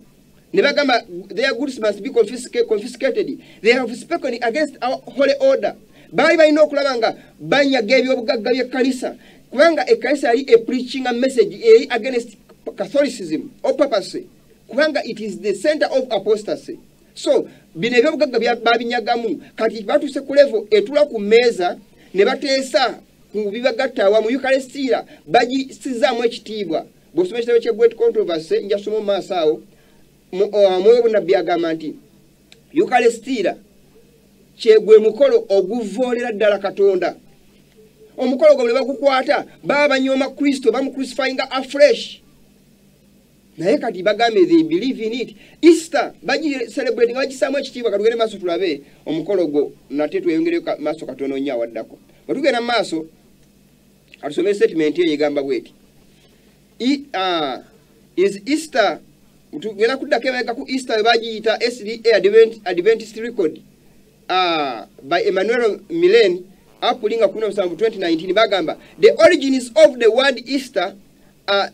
ne bagamba their goods must be confiscated. They have spoken against our holy order. Bali balina okulaba nga banyaga ebyobugagga by'ekkanisa kubanga ekkanisa yali preaching a message against Catholicism or papacy kubanga it is the center of apostasy. So bino ebyobugagga babinyagamu kati batuse ku level etula ku meeza ne bateesa ku bibagatta awamu Eucharistia bagisizaamu ekitiibwa. Bw'osoma ekitabo kya Great Controversy njasoma mu maaso awo mwoyo bunnabbi agamba nti Eucharistia kyegwe mukolo oguvoolera ddala Katonda. Omukolo gwe bagukwata baba banyooma Kristo bamucrucifyinga afresh. Naye kati bagambe they believe in it. Easter baji celebrating bagisaamu ekitiibwa katugende maaso tulabe omukolo gwo nate tweyongere maaso Katonda onnyo awaddako. Batugenda maaso atusomere statement eyo egamba bweti. Is Easter tugenda kuddako emabega ku Easter bagiyita SDA Adventist Record by Emmanuel Millen Appulinga 2019 bagamba the origins of the word Easter are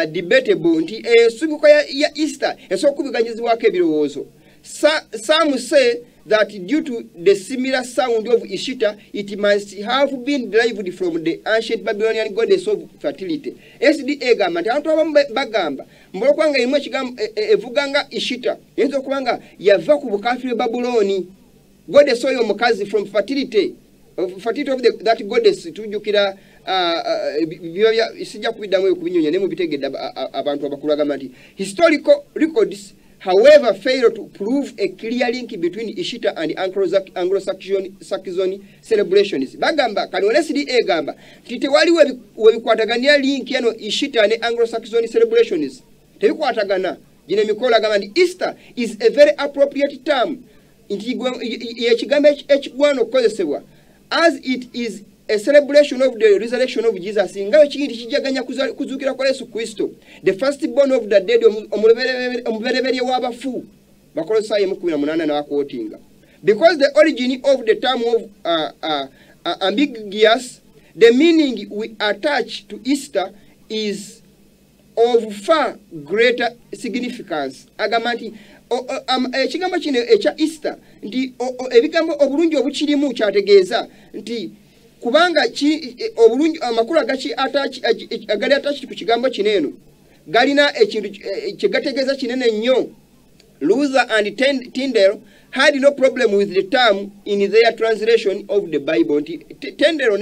debatable nti esubuko ya Easter esokubiganyizibwako ebirowoozo. Some say that due to the similar sound of Ishita, it must have been derived from the ancient Babylonian goddess of fertility. SDA gamba nti abantu abamu bagamba mbolokwanga irimu ekigambo evuganga Ishita yinza okubanga yava ku bukafiri Babuloni, goddess oyo omukazi from fertility of that goddess. Tujukira sijja kubiddamu kubinyonya ne mubitegedde abantu abakulu agamba nti historical records however fail to prove a clear link between Ishita and Anglo-Saxon celebrations. Bagamba kanone SDA gamba titewali webikwatagania link yano Ishita ne Anglo-Saxon celebrations tebikwatagana. Gine mikola gamba nti Easter is a very appropriate term nti yekigambo ekigwana okukozesebwa as it is a celebration of the resurrection of Jesus. Ngayo chindi kijaganya kuzukira kwa Yesu Kristo, the firstborn of the dead, omubereberye w'abafu. Bakolosayi 18 na quotinga. Because the origin of the term of ambiguous, the meaning we attach to Easter is of far greater significance. Agamanti ekigambo kino ekya Easter nti ebigambo obulungi obukirimu kyategeeza nti kubanga obulungi amakulu agachi agali attached ku kigambo kineno galina ekintu kyegategeeza kinene nnyo. Luther and Tyndale had no problem with the term in their translation of the Bible. Tyndale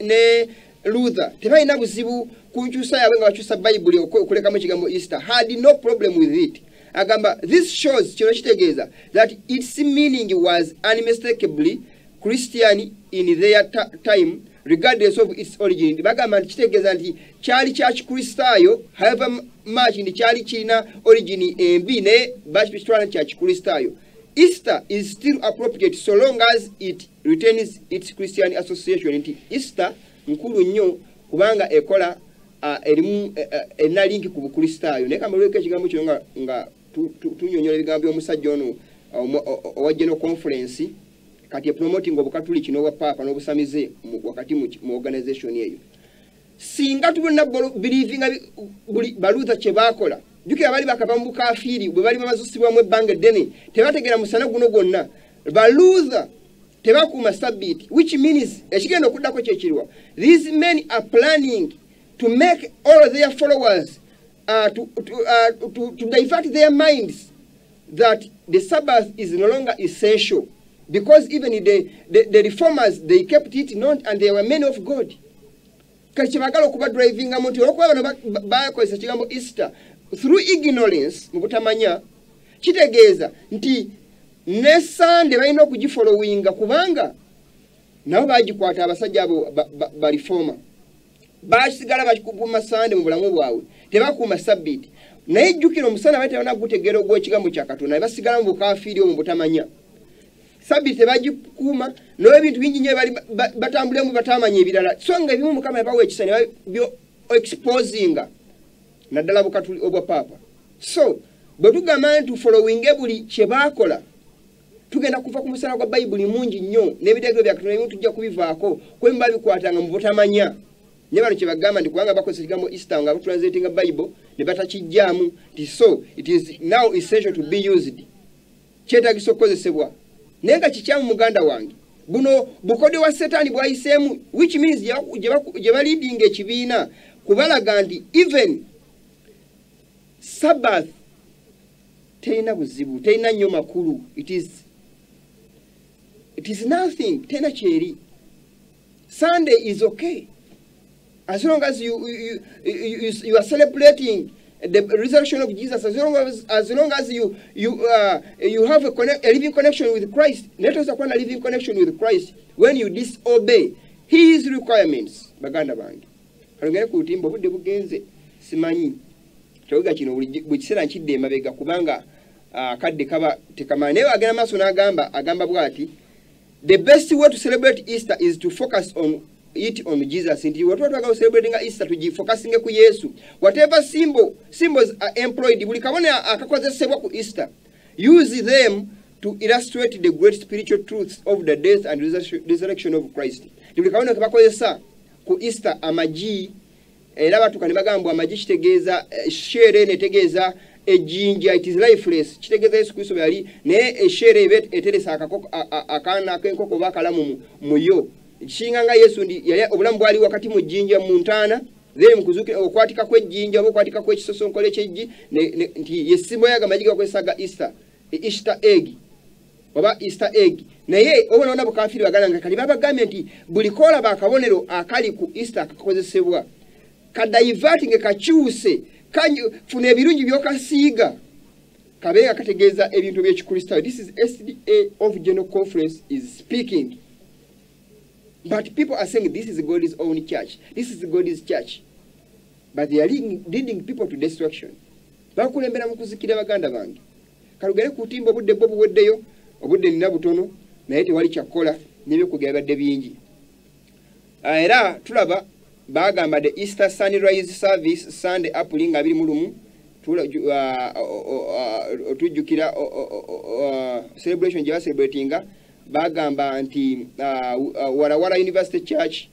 ne Luther tebalina buzibu ku nkyusa yaabwe nga bakyusa Bible okulekamu ekigambo Easter, had no problem with it. Agamba this shows kino kitegeeza that its meaning was unmistakably Christian in their time regardless of its origin. Bagamba kitegeeza nti kyali kya Kristayo however much ndi kyali kirina origin embi ne bakitwala kya Kristayo. Easter is still appropriate so long as it retains its Christian association. Nti Easter nkulu nnyo kubanga ekola erimu enalinki ku Kristayo. Ne kama lweke ekigambo kino nga tunyonyola ebigambo by'omusajja ono owa General Conference kati promoting obukatuliki n'obwa papa n'obusamize wakati mu organization eyo. Singa tubona believinga baluza kye bakola jukira bali bakava mu bukafiri bwe bali bamazusibwamu ebbanga eddene tebategera musana guno gwonna baluza tebakuuma sabbiiti, which means ekigenda okuddako kyekirwa these men are planning to make all their followers to divert their minds that the Sabbath is no longer essential, because even the reformers, they kept it not, and they were men of God. Kachibagalo kuba driving amonti okuba bakozesa kigambo Easter through ignorance mubutamanya kitegeeza nti ne Sunday balina okugifollowinga kubanga nabo bagikwata abasajja abo ba reformer basigala bakikupuma Sunday mu bulamu bwawe tebakuuma sabbiiti naye jjukira omusana bateebana gutegera ogw'ekigambo kya Katonda basigala mu bukafiri omwo butamanya sabbiiti tebagikuuma n'ebintu bingi nnyo bali batambulemu batamanya ebirala so nga ebimu Mukama yabawa ekisa ne byo exposinga naddala bukatuli obwa papa. So bwe tugamba nti following buli kye baakola tugenda kuva ku musala gwa Bayibuli mungi nnyo n'ebiragiro bya Katonda tujja kubivaako kwemba bikwatanga mu butamanya. Nyabano kye bagamba ndi kubanga bakozesa ekigambo Easter nga translating a Bible ne batakijjaamu nti so it is now essential to be used. Kyetaagisa okukozesebwa naye nga kikyamu muganda wange buno bukode wa Setaani bwayiseemu, which means gye baleadinga ekibiina kubalaga nti even Sabbath Tena buzibu, tena nnyo makulu. It is nothing. Tena cheri. Sunday is okay. As long as you are celebrating the resurrection of Jesus, as long as you have a living connection with Christ, let us acquire a living connection with Christ. When you disobey His requirements, baganda bange. Kalongera ku timbo budde bugenze simanyi. Kyoga kino buli kiseera nkidde emabega kubanga kadde kaba tekamanya. Naye agenda maaso agamba bwati, the best way to celebrate Easter is to focus on Jesus. Indeed, what we are celebrating Easter to focusing ku Yesu. Whatever symbols are employed, buli kabona akakozesebwa ku Easter, use them to illustrate the great spiritual truths of the death and resurrection of Christ. Buli kabona kabakozesa ku Easter amaji era batukane bagambwa amaji kitegeeza shere netegeeza ejinja, it is lifeless, kitegeeza Yesu Kristo yali ne eshere eteresa akana kenkoko bakalamu muyo Shinganga Yesu ndi yali obulamu bwali wakati mu jjinja mu ntaana then mukuzuke okwatika kwejjinja okwatika kwekisosonkole kyejji nti yesimbo yaga majiga kwesaga Easter egg baba Easter egg naye obona bukafiri bagalanga kali babagambye nti buli kola bakabonero akali ku Easter akakozesebwa kadaivatinge kakyuse kanyu funa ebirungi byokasiiga kabenga kategeeza ebintu by'ekikristo. This is SDA of General Conference is speaking. But people are saying this is God's own church. This is God's church. But they are leading people to destruction. Bakulembera mukuzikira baganda bange. Kalugere kutimba obudde bwo buweddeyo, obudde nina butono, naye tewali kyakola n'ebyokugabadde bingi. Era tulaba bagamba the Easter sunrise service Sunday April 21 tujjukira celebration gye celebratinga. Bagamba nti Wala University Church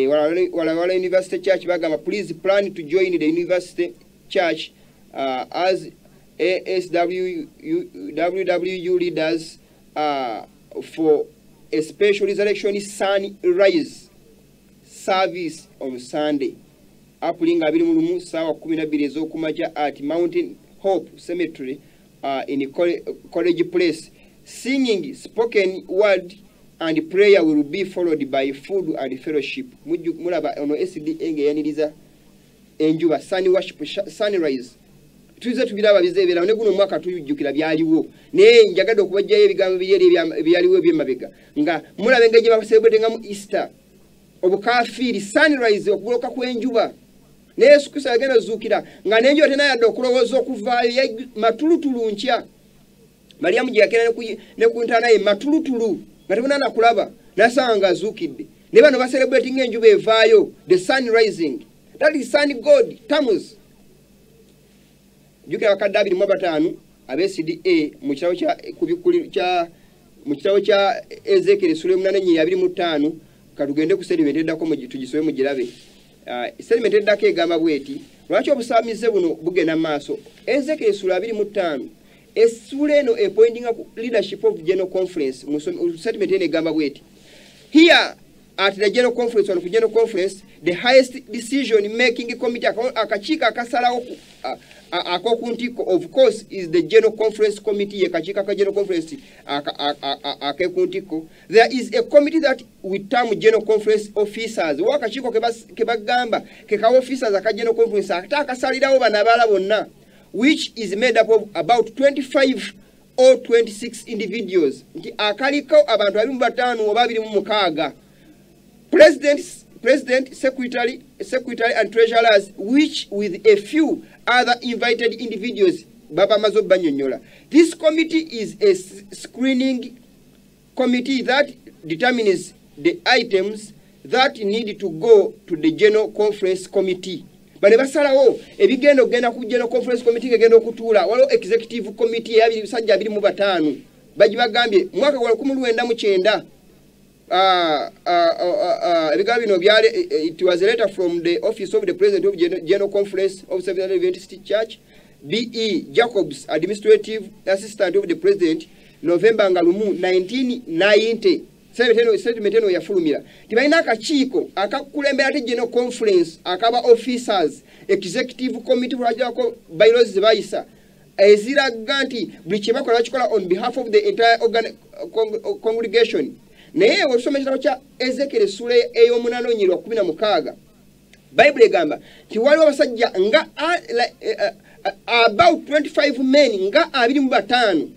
Wala University Church bagamba please plan to join the University Church as ASWU leaders for a special resurrection sunrise service on Sunday April 21 sawa 12 ez'okumakya at Mountain Hope Cemetery in College Place. Singing, spoken word and prayer will be followed by food and fellowship. Mulaba ono SDA yaniriza enjuba sun worship sunrise. Tuize tubiraba bizebera ne guno mwaka tujjukira byaliwo. Ne njagade okubajjayo ebigambo byaliwo ebyemabega. Nga mulabe ngeje bakasebwetenga mu Easter. Obukafiri sunrise okuloka kwenjuba. Ne Yesu Kristo agenda zukira nga nenjo tena yadde okulowooza okuvaayo matulutulu nkya. Mariamu gyakera ne kuntana ye matulutulu nga tebona nakulaba nasanga azukidde ne bano ba celebrating enjuba evaayo the sun rising, that is sun god Tammuz. Jukira bakadde 25 ab'SDA mu kitawo kya Ezekiel sura 8:25 katugende ku statement eddako tugisobe mu girabe. Statement eddako egamba bweti lwaki obusaamize buno bugenda maaso. Ezekiel sura 25 Esuleno appointing up leadership of the General Conference. Statement in Gamba wait. Here at the General Conference or General Conference, the highest decision making committee akachika kasala akokuntiko of course is the General Conference committee akachika ka General Conference akekuntiko. There is a committee that we term General Conference officers. Wakachiko kebagamba keka officers aka General Conference atakasalirawo banabala bonna, which is made up of about 25 or 26 individuals. Akaliko abantu 5 oba 26. President, secretary and treasurers, which with a few other invited individuals. Baba Mazo Banyonyola. This committee is a screening committee that determines the items that need to go to the General Conference Committee. Bane basalawo ebigenda okugenda ku General Conference Committee egenda okutuula waliwo executive committee ya bisajja 25 bagibagambye mwaka gwa 1999 ebigambo bino byali it was a letter from the office of the president of General Conference of Seventh Adventist Church B.E. Jacobs, administrative assistant of the president, November 1990. Statement eno yafulumira tibalina akakiiko akakulembera te General Conference akaba officers executive committee bwajako bylaws bayisa eziraga nti buli kye bakola bakikola on behalf of the entire congregation. Naye olusoma ekitabo kya Ezekiel essula ey'omunaana onyirwa 16 Bible egamba nti waliwo abasajja nga about 25 men nga 25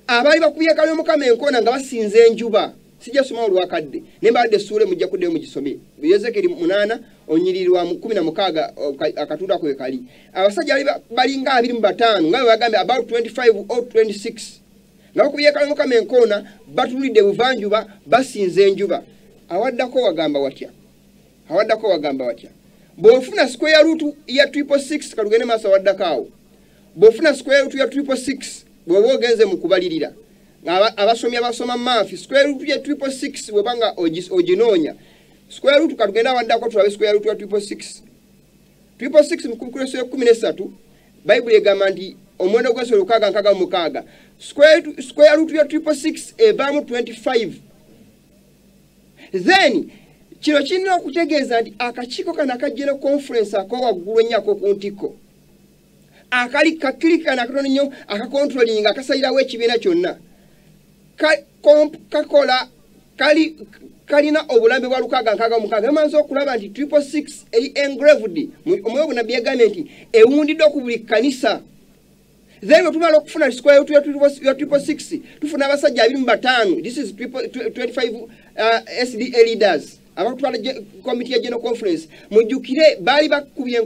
abaali bakubye yeekaalu y'Omukama enkoona nga basinza enjuba. Sijja soma olwakadde naye mbadde essula mujja kuddeyo mugisome. Ezekiel 8 onyirirwa 16 akatuuda kwe kali. Abasajja bali nga 25 nga bagambye about 25 or 26 nga bakubye yeekaalu y'Omukama enkoona batulidde buvanjuba basinza enjuba. Awaddako wagamba watya bw'ofuna square root ya 666 kalugende maaso awaddako awo bw'ofuna square root ya 666 bw'oba ogenze mu kubalirira abasomi abasoma math square root ya 666 bw'obanga oginoonya square root kalugende awaddako tulabe square root ya 666 mu Kuleso 13 Bible egamba nti omuwendo gw'ensolo 666 square root ya 666 evaamu 25. Then kino kirina okutegeeza nti akakiiko kano akajjero conference akowaggulu ennyako ku ntikko akali kakirikana akatono nnyo akakontrolinga akasalirawo ekibiina kyonna kakola kalina obulambe bwa 666 emanza okulaba nti 666 eri engraved omwoyo bunabbi yagambye nti ewundiddwa ku buli kkanisa. Then we tumala okufuna square root ya 666 tufuna abasajja 25. This is 25 SDA leaders abakutwala committee ya general conference. Mujjukire bali bakubye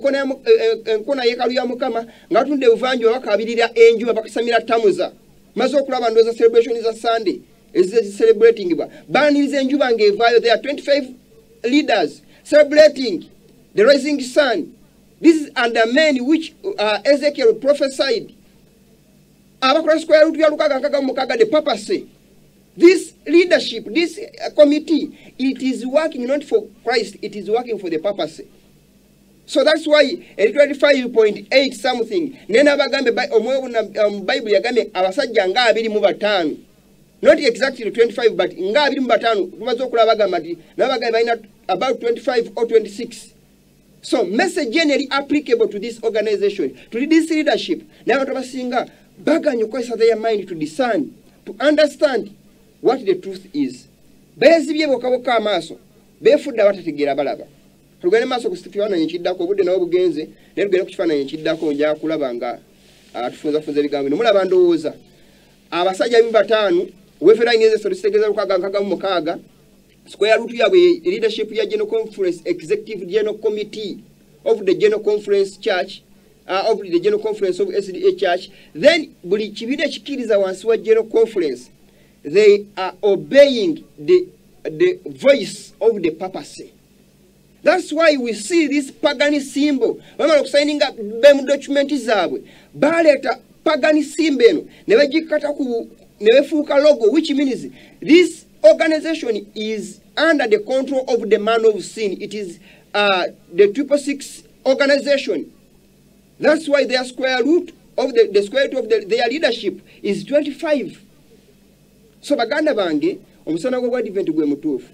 enkona yeekaalu ya Mukama nga tunde buvanjuba bakabirira enjuba bakasamira tamuza maze okulaba ndoza celebration za Sunday is celebrating baniriza enjuba ngevaayo. There are 25 leaders celebrating the rising sun. This is under men which Ezekiel prophesied. Abakola square root ya 666 the purpose. This leadership, this committee, it is working not for Christ, it is working for the purpose. So that's why 25.8 something nena bagambe Bible yagambe abasajja nga 25. Not exactly 25 but nga 25 tumaze okulaba bagamba nti nabagambe balina about 25 or 26. So message generally applicable to this organization, to this leadership. Now basinga baganya okozesa their mind to discern, to understand what the truth is. Beezibye bokaboka amaaso beefudde batategeera balaba. Tugende maaso ku kifaananyi ekiddako obudde nawo bugenze naye tugende ku kifaananyi ekiddako nja kulaba nga tufunzafunza ebigambo bino. Mulaba ndowooza abasajja 5 weeferaini ezo tutegeeza 666 square root yabwe leadership ya General Conference Executive General Committee of the General Conference Church of the General Conference of SDA Church. Then buli kibiina ekikiriza wansi wa General Conference they are obeying the voice of the papacy. That's why we see this pagan symbol. Bamala okusigninga bemu document zaabwe baleeta pagan symbol eno ne bagikata ku ne befuuka logo, which means this organization is under the control of the man of sin. It is the 666 organization. That's why their square root of the square root of their leadership is 25. So baganda bange omusana gwa advent gwe mutuufu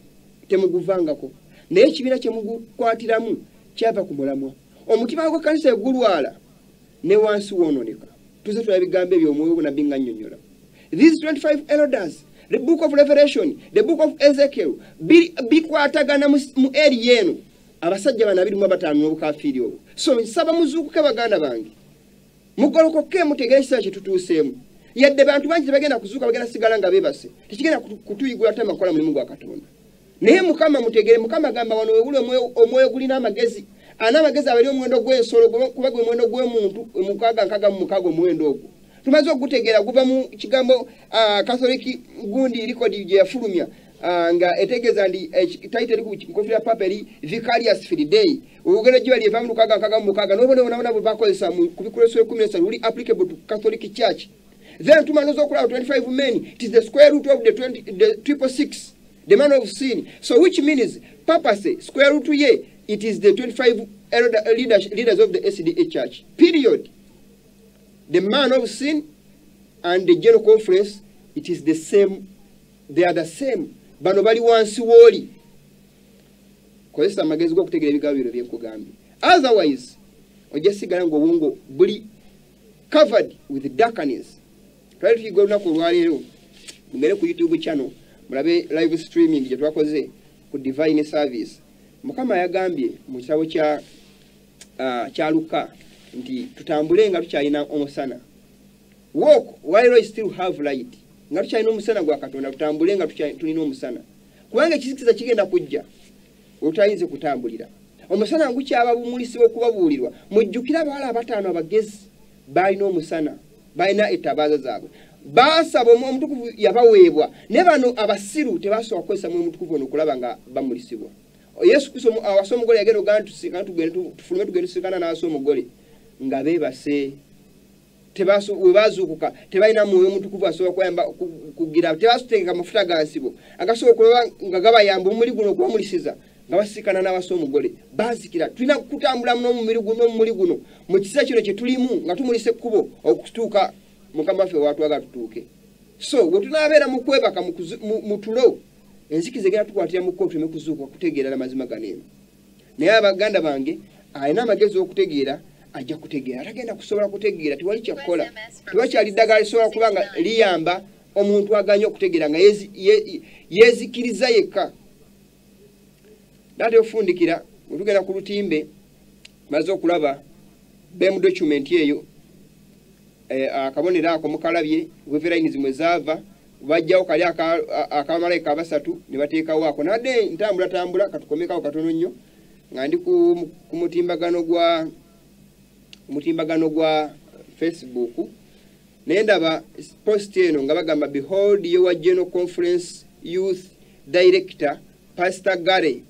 temuguvangako naye ekibiina kye mugukwatiramu kyava ku mulamwa omutima gwa kanisa egulwala ne wansi woononeka. Tuze tulabigambo ebyo omwoyo bunabbi nga nnyonnyola. These 25 elders, the book of Revelation, the book of Ezekiel bikwatagana mu eri eno abasajja bana 25 n'obukafiiri obwo. So nsaba muzuukuke baganda bange mugolokoke mutegere ekiseera kye tutuuseemu. Yadde bantu bangi bagenda kuzuuka bagenda sigala nga beebase tekigenda kutuyigula ate makola mulimu gwa Katonda. Naye Mukama mutegere, Mukama gamba wano wewule omwoyo gulina amagezi. Ana amagezi abali omuwendo gw'ensolo kuba gwe muwendo gw'omuntu 666 omuwendo ogwo. Tumaze okutegeera guva mu kigambo Catholic gundi record gye yafulumya nga etegeeza ndi title ku nkofira paperi Vicarious Fidei. Olugendo gye bali eva mu 666 n'obona bwe bakozesa ku Kuleso 13 luli applicable to Catholic Church. Then tumanoza okulaba 25 men. It is the square root of the 666, the man of sin. So which means purpose square root ye, it is the 25 leaders of the SDA Church. Period. The man of sin and the General Conference, it is the same. They are the same. Bano bali wansi woli. Kozesa amagezi go kutegeera ebigambo bino bye nkugambye. Otherwise, ojja sigala ng'obwongo buli covered with darkness. Twali tuyiga olunaku olwaleero mugere ku YouTube channel mulabe live streaming gye twakoze ku divine service. Mukama yagambye mu kitabo kya Luka nti tutambule nga tukyalina omusana. Walk while we still have light. Nga tukyalina omusana gwa Katonda tutambule nga tulina omusana. Kubanga ekizikiza kigenda kujja otayinze kutambulira. Omusana ngukyaba bumulisi okubabuulirwa. Mujjukira abawala abataano abagezi balina omusana, balina etabaza zaabwe. Basaba omutukuvu yabaweebwa. Ne bano abasiru tebasobola kukozesa omutukuvu ono okulaba nga bamulisibwa. Yesu Kristo awasa omugole yagenda ogamba tufulume tugende tusikana n'awasa omugole nga beebase. Webazuukuka tebalina mwoyo omutukuvu asobola kuyamba kugira, tebasutegeka amafuta ga nsibo agasobola okulaba nga gabayamba omumuli guno okubamulisiza nga basikana n'awasa omugole. Baazikira. Tulina kutambula n'omumuli guno mu kiseera kino kye tulimu nga tumulisa ekkubo okutuuka Mukama waffe waatwaga tutuuke. So bwe tunaabeera mu kwebaka mu tulo enzikiza egenda tukwatira mu kkooti tuleme kuzuuka kutegeera n'amazima ganeeno. Naye abaganda bange alina amagezi okutegeera ajja kutegeera. Atagenda kusobola kutegeera tewali kyakkola. Tewakyali ddagala lisobola kuba nga liyamba omuntu aganye okutegeera nga yeezikiriza yekka. Data ofundikira bwe tugenda ku lutimbe maze okulaba BEM document eyo akabonero ako mukalabye reverines mwe zaava bajjawo kali akamalayika abasatu ne bateekawo ako nadde ntambula katukomekawo katono nnyo nga ndi ku mutimbagano gwa Facebook naye ndaba post eno nga bagamba behold your general conference youth director Pastor Gary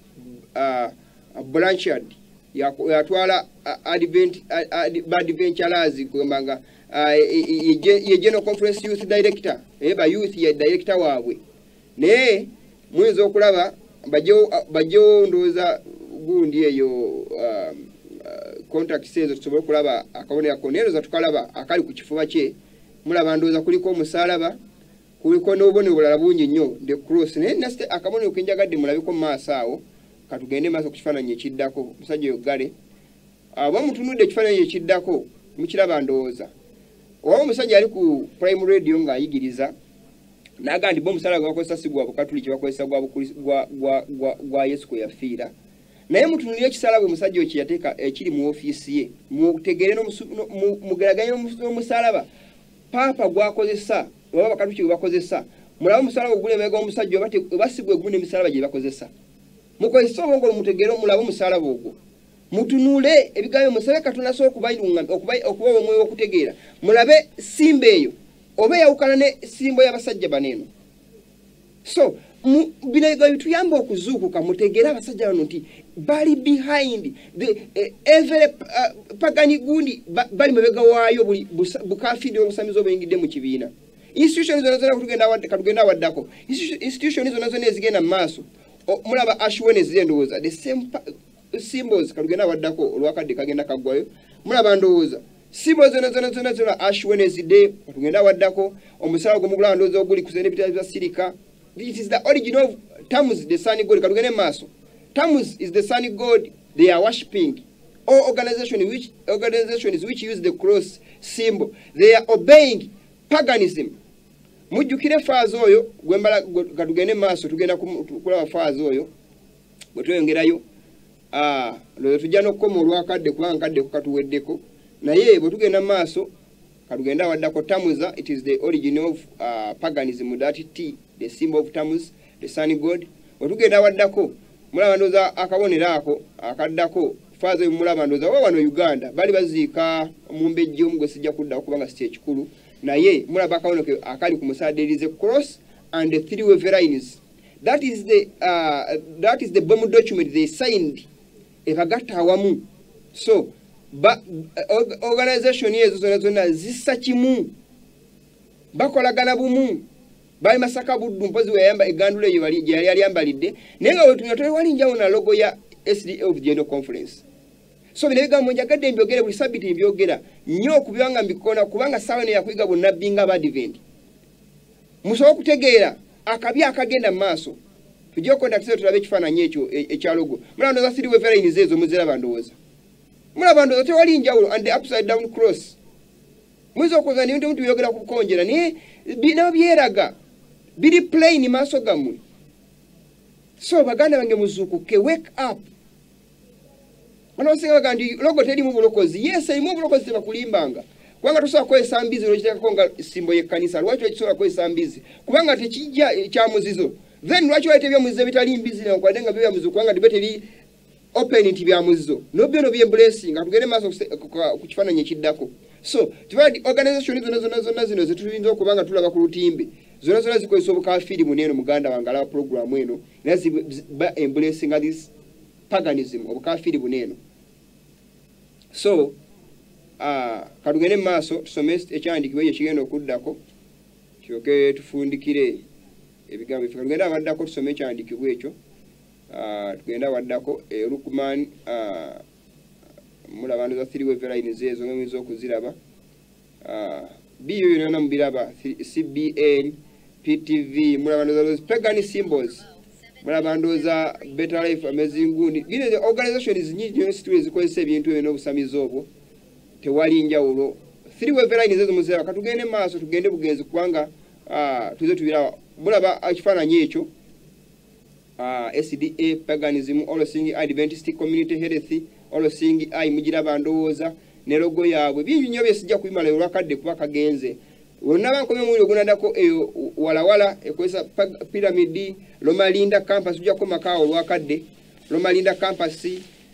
Blanchard yatwala adventurers kwembanga ye general conference youth director eba youth ya director waabwe naye mwenzo okulaba bajo ndoza gundi eyo contacts ezo tusobola okulaba akabonera konero za tukalaba akali ku kifuba kye mulaba ndoza kuliko omusalaba kuliko n'obone obulala bungi nnyo the cross naye naste akabonero kenjagadde mulabiko mu maaso awo katugende maaso ku kifaananyi ekiddako musajja oyo Gale abo mutunudde ekifaananyi ekiddako mukiraba ndowooza oba omusajja ali ku prime radio ng'ayigiriza naga nti bo omusalaba gwe bakozesa si gwa bukatuli kye bakozesa gwa Yesu kwe yafiira naye mutunulire ekisalaba omusajja oyo kye yateeka ekiri mu ofiisi ye mutegeere mugeraganye n'omusalaba paapa gwakozesa oba bakatuli kye bakozesa mulaba omusalaba oguli emabega omusajja oba si gwe gumu n'emisalaba gye bakozesa mukozesa obwongo mutegeere omulaba omusalaba ogwo mutunule ebigambo musabe Katonda asobola okuba omwoyo okutegeera mulabe simba eyo oba yawukana ne simbo y'abasajja baneeno. So bino ebigambo bituyamba okuzuukuka mutegeere abasajja bano nti bali behind the every pagani gundi bali mabega waayo buli bukafidi obusamizo obuyingidde mu kibiina. Institutions zonna katugenda waddako institutions zonna ezigenda mu maaso mulaba ashwene zendowooza the same symbols katugenda waddako olwakadde kagenda kaggwayo mulaba ndowooza symbols zonna Ash Wednesday katugenda waddako omusala gw'omugula ndowooza oguli kusene bitali bya sirika. This is the origin of Tammuz, the sun god. Katugende maaso Tammuz is the sun god they are worshipping. All organizations which use the cross symbol they are obeying paganism. Mujjukire faazo oyo gwembala katugende maaso tugenda kulaba faazo oyo bwe tweyongerayo lwe tujja n'okukoma olwakadde kubanga nkadde katuweddeko naye bwe tugenda maaso katugenda waddako Tammuz. It is the origin of paganism, that T, the symbol of Tammuz, the sun god. Bwe tugenda waddako mulaba ndooza akabonero ako akaddako faazo eyo mulaba ndooza wa wano Uganda bali baziika omumbejja omu gwe sijja kuddako kubanga si kyekikulu naye mulaba akabonero akali ku musaada is a cross and the three wavelines. That is the BEM document they signed ebagatta awamu. So organization ezo zonna zissa kimu bakolagana bumu bali Masaka Buddu mpozi weyamba egandula eyo bali yali aliyambalidde naye nga wetunya tewali njawulo na logo ya SDA of General Conference. So bino ebigambo njagadde mbyogere buli sabiti mbyogera nnyo okubanga mbikona kubanga sawa ne yakuyiga bonnabbi nga Badivent musobola okutegeera akabi akagenda mu maaso tujja okontakisa tulabe ekifaananyi ekyo ekyalogo mulaba ndowooza siri weverines ezo muziraba ndowooza mulaba ndowooza tewali njawulo and the upside down cross mwizo okuza ni muntu yogera ku konjera ni bino byeraga biri plain maso gamwe. So baganda bange muzukuke, wake up. Anosinga bagandi logo tedi mu bulokozi. Yes, mu bulokozi tebakulimbanga. Kubanga tusobola kwesa mbizi lwakitako nga simbo y'ekkanisa. Lwaki tusobola kwesa mbizi? Kubanga tekijja kya muzizo. Then lwaki wayite bya muzizo bitali mbizi na kwa denga bya muzizo kubanga dibeteri open nti bya muzizo. No byo no bye blessing. Atugende maso ku kifananyi kiddako. So, tubadi organization zonna zino zetuyinza okubanga tulaba ku lutimbe. Zonna zikozesa obukafiri muneno muganda wangala program eno. Nazi ba embracing this paganism obukafiri buneno. So, katugende maso tusome ekyandikibwe ekigenda okuddako. Kyoke tufundikire ebigambo bifika. Tugenda abaddako tusome ekyandikibwe ekyo. Tugenda abaddako Lukman mula bandu za 3 wave line zezo ngemizo okuziraba. Biyo yona mubiraba CBN PTV mula bandu za pagan symbols. Mula bandu za Better Life Amazing Good. Bino the organizations nyingi institute zikozesa ebintu bino obusamizo obwo. Tewali njawulo 3 wave line zezo muziraba katugende maaso tugende bugenzi kubanga tuze tubira mulaba akifananyi ekyo. SDA paganism all sing Adventist community health all sing ai mugira bandoza ne logo yaabwe binyo byesijja kubimala olwakadde kuba kagenze wonna bankomye mu ogunandako eyo walawala ekwesa pyramid Lomalinda campus ujja komakao olwakadde Lomalinda campus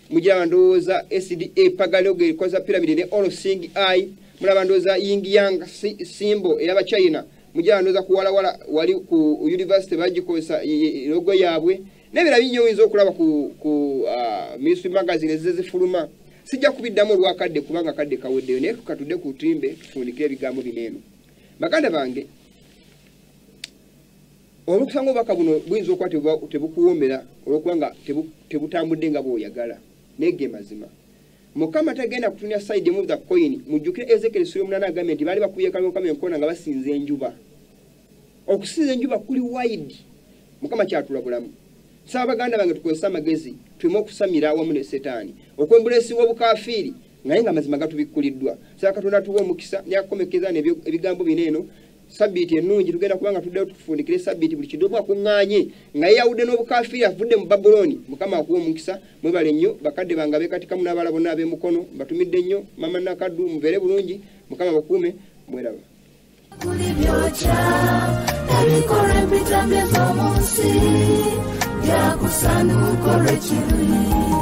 mugira bandoza SDA pagaloge ekwesa pyramid ne all sing ai mula bandoza ying yang symbol eyaba China mugira bandoza kuwalawala wali ku university bagikozesa logo yaabwe nebira binyo winzo okulaba ku Ministry magazine zezifuluma sijja kubiddamu olwakadde kubanga kadde kaweddeyo naye tukatudde ku timbe tufundike ebigambo bineno baganda bange olukusanga obubaka buno buyinza okuba tebukuwoomera olwokubanga tebutambudde nga bw'oyagala nege mazima Mukama tagenda kutunya side move the coin mujjukire Ezekiel 3:8 agambye nti baali bakubye Mukama enkona nga basinza enjuba okusinza enjuba kuli wide Mukama kyatulabulamu Sabaganda bange tukozesa amagezi tulimo okusamira awamu ne Setaani okwembuleesibwa obukafiri naye nga mazima gatubikuliddwa saka Katonda tuwa omukisa nyakomekeza ebigambo bineeno sabbiiti ennungi tugenda kubanga tuddeyo tukufundikire sabbiiti buli kidobo akuŋŋaanye nga yeyawudde n'obukafiri avudde mu Babuloni Mukama akuwa omukisa mwebale nnyo bakadde bange abekatikamu n'abala bonna ab'emukono batumidde nnyo mama Nakaddu mubeere bulungi Mukama bakuume mweraba Ya kusanu kore chiri